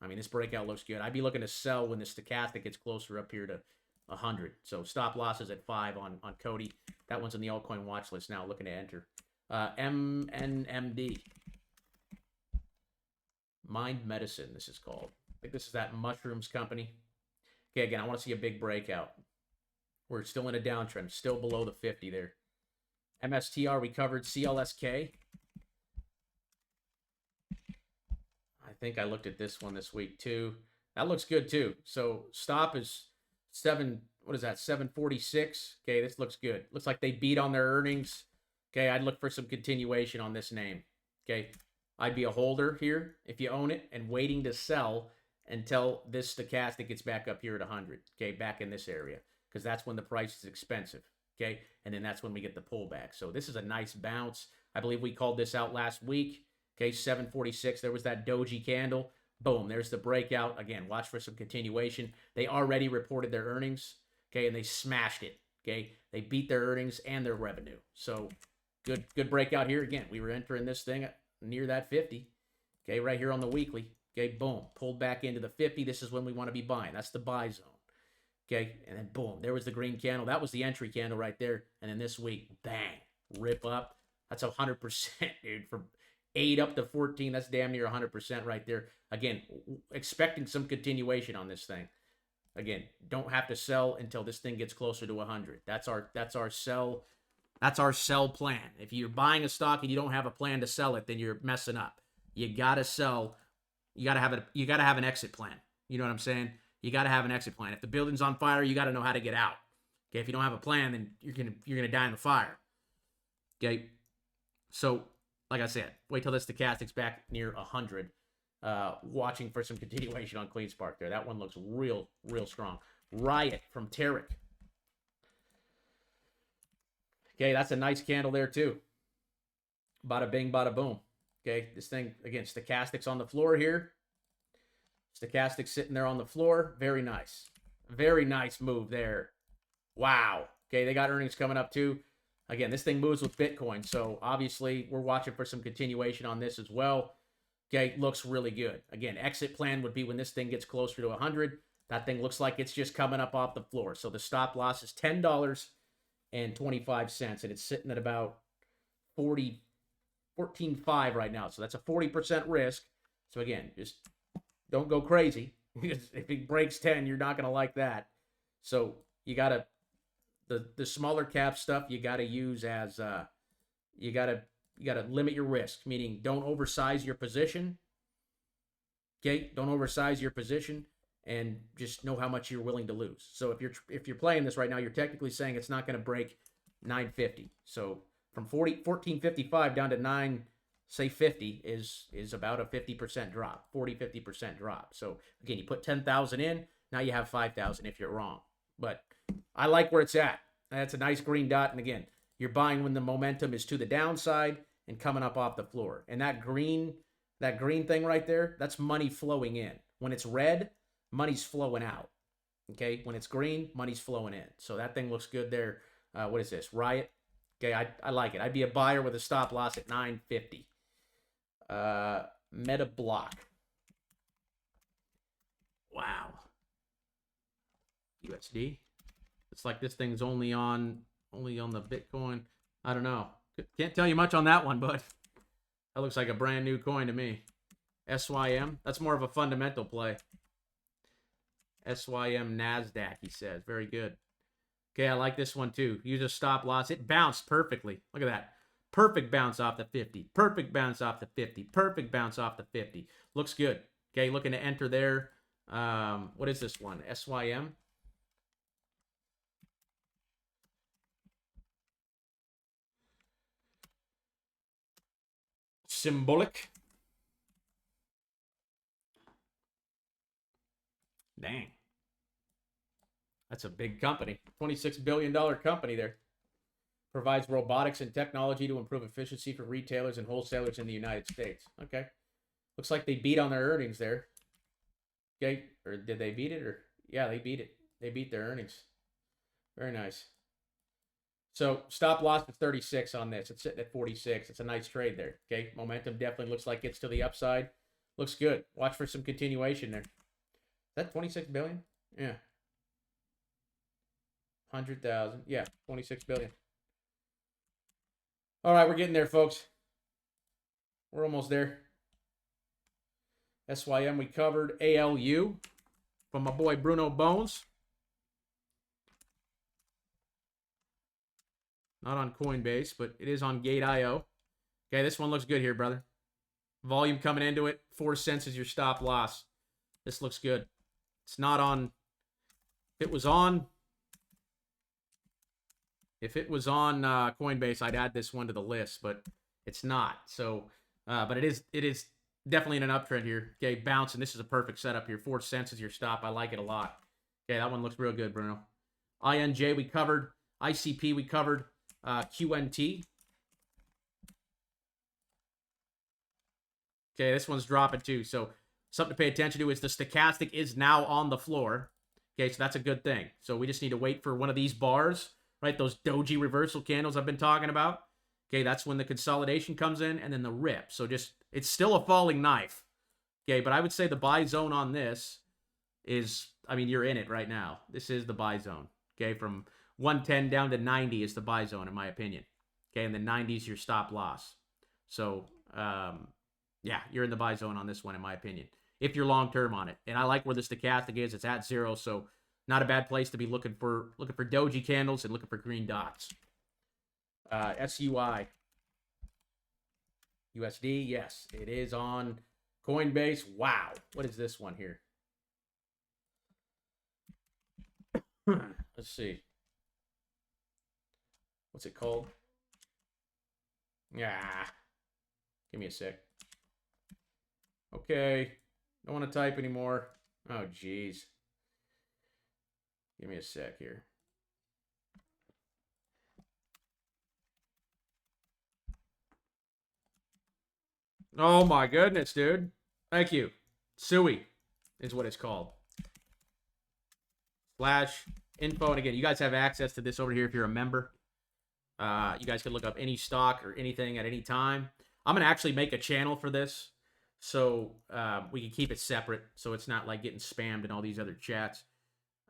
I mean, this breakout looks good. I'd be looking to sell when the stochastic gets closer up here to 100. So stop losses at 5 on Cody. That one's on the altcoin watch list now. Looking to enter. MNMD. Mind Medicine. This is called. I think this is that mushrooms company. Okay, again, I want to see a big breakout. We're still in a downtrend, still below the 50 there. MSTR, we covered CLSK. I think I looked at this one this week too. That looks good too. So stop is 746. Okay, this looks good. Looks like they beat on their earnings. Okay, I'd look for some continuation on this name. Okay, I'd be a holder here if you own it and waiting to sell until this stochastic gets back up here at 100. Okay, back in this area. Because that's when the price is expensive, okay? And then that's when we get the pullback. So this is a nice bounce. I believe we called this out last week, okay? 746, there was that doji candle. Boom, there's the breakout. Again, watch for some continuation. They already reported their earnings, okay? And they smashed it, okay? They beat their earnings and their revenue. So good breakout here. Again, we were entering this thing near that 50. Okay, right here on the weekly. Okay, boom, pulled back into the 50. This is when we want to be buying. That's the buy zone. Okay, and then boom, there was the green candle. That was the entry candle right there. And then this week, bang, rip up. That's 100%, dude. From 8 up to 14, that's damn near 100% right there. Again, expecting some continuation on this thing. Again, don't have to sell until this thing gets closer to 100. That's our sell. That's our sell plan. If you're buying a stock and you don't have a plan to sell it, then you're messing up. You gotta sell. You gotta have an exit plan. You know what I'm saying? You gotta have an exit plan. If the building's on fire, you gotta know how to get out. Okay, if you don't have a plan, then you're gonna die in the fire. Okay, so like I said, wait till this stochastic's back near 100. Watching for some continuation on CleanSpark there. That one looks real strong. Riot from Tarek. Okay, that's a nice candle there too. Bada bing, bada boom. Okay, this thing, again, stochastics on the floor here. Stochastic sitting there on the floor. Very nice. Very nice move there. Wow. Okay, they got earnings coming up too. Again, this thing moves with Bitcoin, so obviously we're watching for some continuation on this as well. Okay, looks really good. Again, exit plan would be when this thing gets closer to 100. That thing looks like it's just coming up off the floor. So the stop loss is $10.25, and it's sitting at about 14.5 right now. So that's a 40% risk. So again, just don't go crazy. If it breaks 10, you're not going to like that. So you got to, the smaller cap stuff, you got to use as, you got to limit your risk, meaning don't oversize your position. Okay, don't oversize your position, and just know how much you're willing to lose. So if you're playing this right now, you're technically saying it's not going to break 950. So from 14.55 down to 9.50 is about a 50% drop, 50% drop. So again, you put 10,000 in, now you have 5,000 if you're wrong. But I like where it's at. That's a nice green dot, and again, you're buying when the momentum is to the downside and coming up off the floor. And that green thing right there, that's money flowing in. When it's red, money's flowing out. Okay, when it's green, money's flowing in. So that thing looks good there. What is this? Riot. Okay, I like it. I'd be a buyer with a stop loss at 950. Meta Block. Wow. USD. It's like this thing's only on the Bitcoin. I don't know. Can't tell you much on that one, but that looks like a brand new coin to me. SYM. That's more of a fundamental play. SYM NASDAQ, he says. Very good. Okay, I like this one too. Use a stop loss. It bounced perfectly. Look at that. Perfect bounce off the 50. Perfect bounce off the 50. Perfect bounce off the 50. Looks good. Okay, looking to enter there. What is this one? SYM. Symbolic. Dang. That's a big company. $26 billion company there. Provides robotics and technology to improve efficiency for retailers and wholesalers in the United States. Okay. Looks like they beat on their earnings there. Okay. Or did they beat it? Or yeah, they beat it. They beat their earnings. Very nice. So stop loss is 36 on this. It's sitting at 46. It's a nice trade there. Okay. Momentum definitely looks like it's to the upside. Looks good. Watch for some continuation there. Is that 26 billion? Yeah. 100,000. Yeah. 26 billion. All right. We're getting there, folks. We're almost there. SYM we covered. ALU from my boy Bruno Bones. Not on Coinbase, but it is on Gate.io. Okay, this one looks good here, brother. Volume coming into it. 4 cents is your stop loss. This looks good. It's not on. If it was on Coinbase, I'd add this one to the list, but it's not. So, but it is definitely in an uptrend here. Okay, bouncing. This is a perfect setup here. 4 cents is your stop. I like it a lot. Okay, that one looks real good, Bruno. INJ we covered. ICP we covered. QNT. Okay, this one's dropping too. So something to pay attention to is the stochastic is now on the floor. Okay, so that's a good thing. So we just need to wait for one of these bars, right? Those doji reversal candles I've been talking about. Okay, that's when the consolidation comes in, and then the rip. So just, it's still a falling knife. Okay, but I would say the buy zone on this is, I mean, you're in it right now. This is the buy zone. Okay, from 110 down to 90 is the buy zone, in my opinion. Okay, and the 90 is your stop loss. So, yeah, you're in the buy zone on this one, in my opinion, if you're long term on it. And I like where the stochastic is. It's at 0, so not a bad place to be looking for doji candles and looking for green dots. SUI. USD, yes, it is on Coinbase. Wow. What is this one here? Let's see. What's it called? Yeah. Give me a sec. Okay. Don't want to type anymore. Oh, geez. Give me a sec here. Oh my goodness, dude. Thank you. SUI is what it's called. Slash info. And again, you guys have access to this over here if you're a member. You guys can look up any stock or anything at any time. I'm going to actually make a channel for this so we can keep it separate so it's not like getting spammed in all these other chats.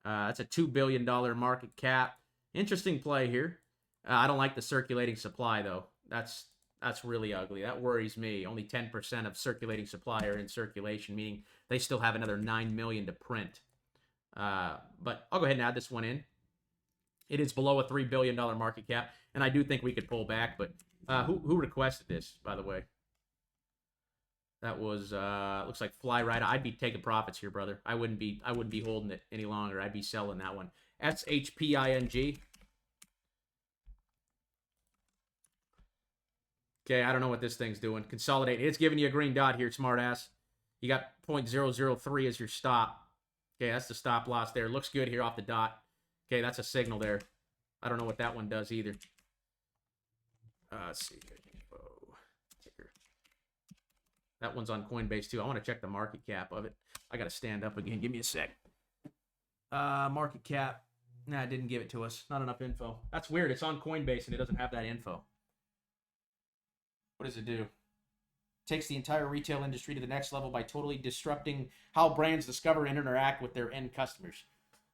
That's a $2 billion market cap. Interesting play here. I don't like the circulating supply, though. That's really ugly. That worries me. Only 10% of circulating supply are in circulation, meaning they still have another 9 million to print. But I'll go ahead and add this one in. It is below a $3 billion market cap, and I do think we could pull back. But who requested this, by the way? That was looks like Fly Right. I'd be taking profits here, brother. I wouldn't be holding it any longer. I'd be selling that one. SHPING. Okay, I don't know what this thing's doing. Consolidate. It's giving you a green dot here, smartass. You got 0.003 as your stop. Okay, that's the stop loss there. Looks good here off the dot. Okay, that's a signal there. I don't know what that one does either. Let's see. That one's on Coinbase too. I want to check the market cap of it. I got to stand up again. Give me a sec. Market cap. Nah, it didn't give it to us. Not enough info. That's weird. It's on Coinbase and it doesn't have that info. What does it do? Takes the entire retail industry to the next level by totally disrupting how brands discover and interact with their end customers.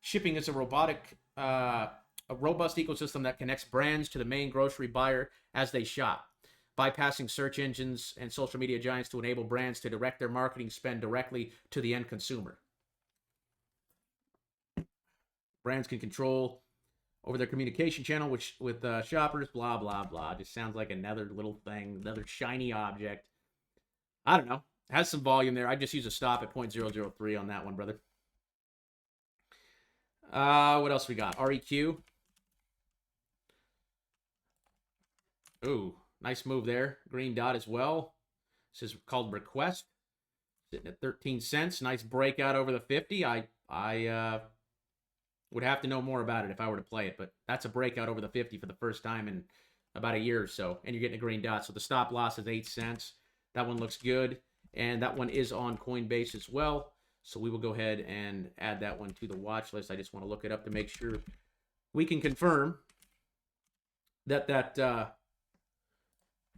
Shipping is a robust ecosystem that connects brands to the main grocery buyer as they shop, bypassing search engines and social media giants to enable brands to direct their marketing spend directly to the end consumer. Brands can control over their communication channel, which with shoppers, blah, blah, blah. Just sounds like another little thing, another shiny object. I don't know. It has some volume there. I just use a stop at 0.003 on that one, brother. What else we got? REQ. Ooh, nice move there. Green dot as well. This is called Request. Sitting at 13 cents. Nice breakout over the 50. I would have to know more about it if I were to play it, but that's a breakout over the 50 for the first time in about a year or so, and you're getting a green dot. So the stop loss is 8 cents. That one looks good, and that one is on Coinbase as well. So we will go ahead and add that one to the watch list. I just want to look it up to make sure we can confirm that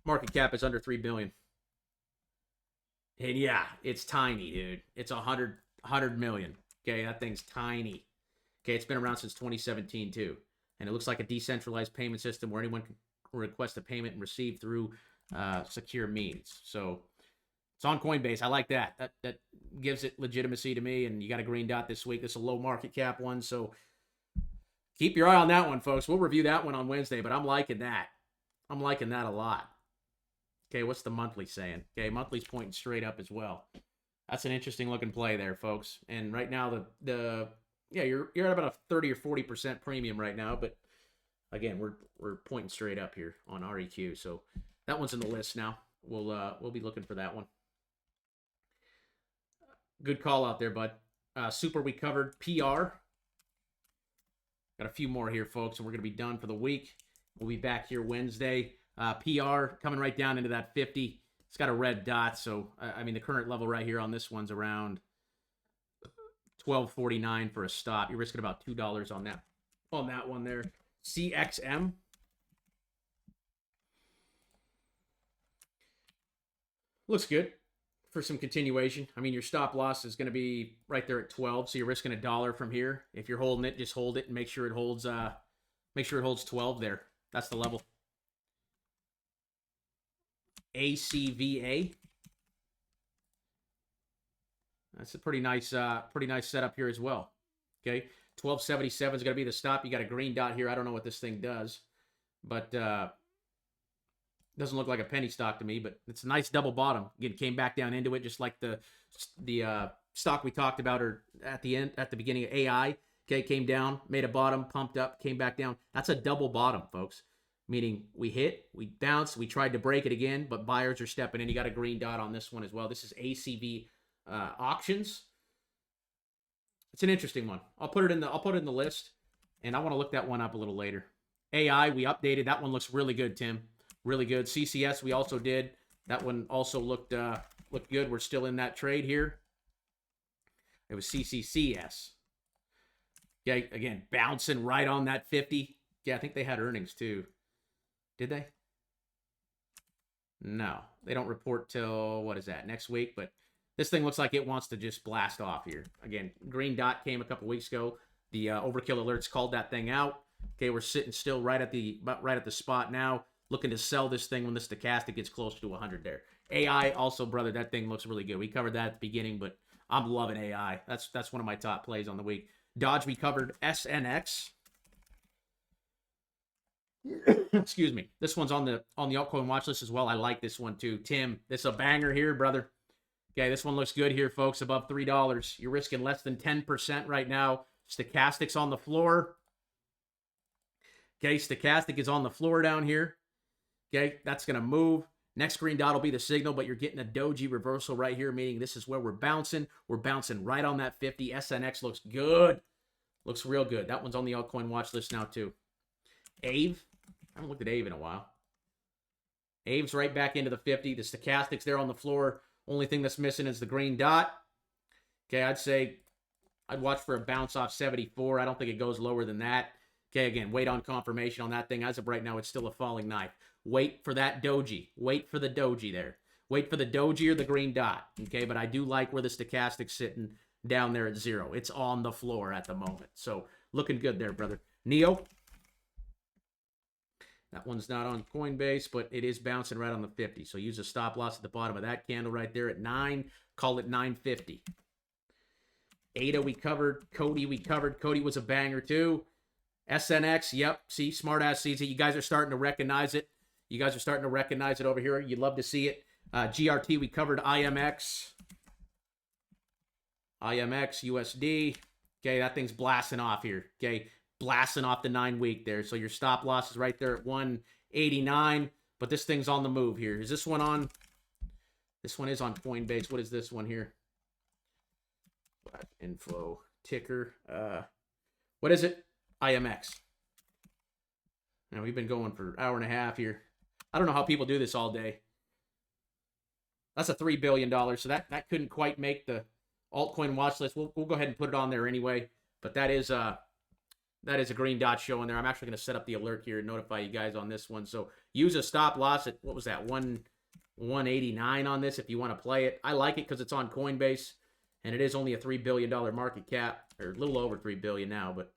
market cap is under 3 billion. And yeah, it's tiny, dude. It's 100 million. Okay, that thing's tiny. Okay, it's been around since 2017 too. And it looks like a decentralized payment system where anyone can request a payment and receive through secure means. So it's on Coinbase. I like that. That gives it legitimacy to me. And you got a green dot this week. This is a low market cap one. So keep your eye on that one, folks. We'll review that one on Wednesday, but I'm liking that. I'm liking that a lot. Okay, what's the monthly saying? Okay, monthly's pointing straight up as well. That's an interesting looking play there, folks. And right now, yeah, you're at about a 30 or 40% premium right now, but again, we're pointing straight up here on REQ. So that one's in the list now. We'll be looking for that one. Good call out there, bud. Super, we covered. PR. Got a few more here, folks, and we're going to be done for the week. We'll be back here Wednesday. PR coming right down into that 50. It's got a red dot, so I mean the current level right here on this one's around $12.49 for a stop. You're risking about $2 on that one there. CXM. Looks good for some continuation. I mean, your stop loss is going to be right there at 12, so you're risking $1 from here. If you're holding it, just hold it and make sure it holds 12 there. That's the level. ACVA. That's a pretty nice setup here as well. Okay, 1277 is going to be the stop. You got a green dot here. I don't know what this thing does, but doesn't look like a penny stock to me. But it's a nice double bottom. Again, came back down into it just like the stock we talked about or at the beginning of AI. Okay, came down, made a bottom, pumped up, came back down. That's a double bottom, folks. Meaning we hit, we bounced, we tried to break it again, but buyers are stepping in. You got a green dot on this one as well. This is ACV auctions. It's an interesting one. I'll put it in the list, and I want to look that one up a little later. AI, we updated. That one looks really good, Tim. Really good. CCS, we also did. That one also looked good. We're still in that trade here. It was CCCS. Okay, again, bouncing right on that 50. Yeah, I think they had earnings too. Did they? No, they don't report till, what is that, next week? But this thing looks like it wants to just blast off here. Again, green dot came a couple weeks ago. The overkill alerts called that thing out. Okay, we're sitting still right at the spot now, looking to sell this thing when the stochastic gets closer to 100 there. AI also, brother, that thing looks really good. We covered that at the beginning, but I'm loving AI. That's one of my top plays on the week. Dodge, we covered SNX. Excuse me. This one's on the altcoin watch list as well. I like this one too. Tim, this is a banger here, brother. Okay, this one looks good here, folks. Above $3. You're risking less than 10% right now. Stochastic's on the floor. Okay, stochastic is on the floor down here. Okay, that's going to move. Next green dot will be the signal, but you're getting a doji reversal right here, meaning this is where we're bouncing. We're bouncing right on that 50. SNX looks good. Looks real good. That one's on the altcoin watch list now too. AVE. I haven't looked at AVE in a while. AVE's right back into the 50. The stochastic's there on the floor. Only thing that's missing is the green dot. Okay, I'd say I'd watch for a bounce off 74. I don't think it goes lower than that. Okay, again, wait on confirmation on that thing. As of right now, it's still a falling knife. Wait for that doji. Wait for the doji there. Wait for the doji or the green dot. Okay, but I do like where the stochastic's sitting down there at 0. It's on the floor at the moment. So, looking good there, brother. NEO. That one's not on Coinbase, but it is bouncing right on the 50. So use a stop loss at the bottom of that candle right there at 9. Call it 950. ADA we covered. Cody we covered. Cody was a banger too. SNX, yep. See, smart ass sees it. You guys are starting to recognize it. You guys are starting to recognize it over here. You'd love to see it. GRT we covered. IMX. IMX, USD. Okay, that thing's blasting off here. Okay. Blasting off the 9-week there. So your stop loss is right there at 189. But this thing's on the move here. Is this one on? This one is on Coinbase. What is this one here? Info ticker. What is it? IMX. Now we've been going for an hour and a half here. I don't know how people do this all day. That's a $3 billion. So that couldn't quite make the altcoin watch list. We'll go ahead and put it on there anyway. But that is a green dot showing there. I'm actually going to set up the alert here and notify you guys on this one. So use a stop loss at, what was that, 189 on this if you want to play it. I like it because it's on Coinbase, and it is only a $3 billion market cap, or a little over $3 billion now, but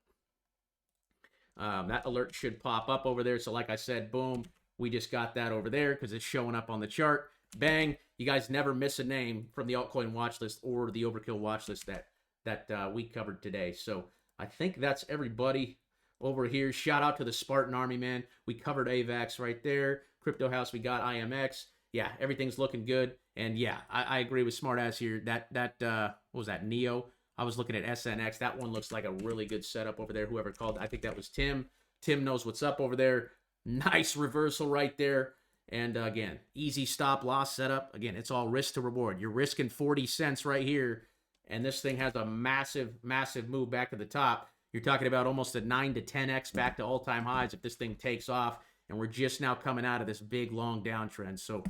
that alert should pop up over there. So like I said, boom, we just got that over there because it's showing up on the chart. Bang. You guys never miss a name from the altcoin watch list or the overkill watch list that we covered today. So I think that's everybody over here. Shout out to the Spartan Army, man. We covered AVAX right there. Crypto House, we got IMX. Yeah, everything's looking good. And yeah, I agree with Smartass here. That what was that, NEO? I was looking at SNX. That one looks like a really good setup over there. Whoever called, I think that was Tim. Tim knows what's up over there. Nice reversal right there. And again, easy stop loss setup. Again, it's all risk to reward. You're risking 40 cents right here. And this thing has a massive, massive move back to the top. You're talking about almost a 9 to 10x back to all-time highs if this thing takes off. And we're just now coming out of this big, long downtrend. So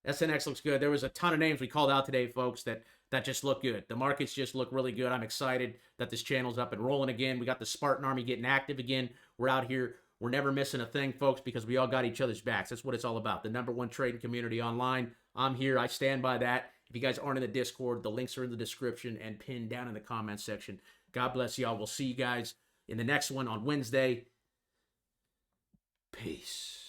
SNX looks good. There was a ton of names we called out today, folks, that just look good. The markets just look really good. I'm excited that this channel's up and rolling again. We got the Spartan Army getting active again. We're out here We're never missing a thing, folks, because we all got each other's backs. That's what it's all about. The #1 trading community online. I'm here. I stand by that. If you guys aren't in the Discord, the links are in the description and pinned down in the comment section. God bless y'all. We'll see you guys in the next one on Wednesday. Peace.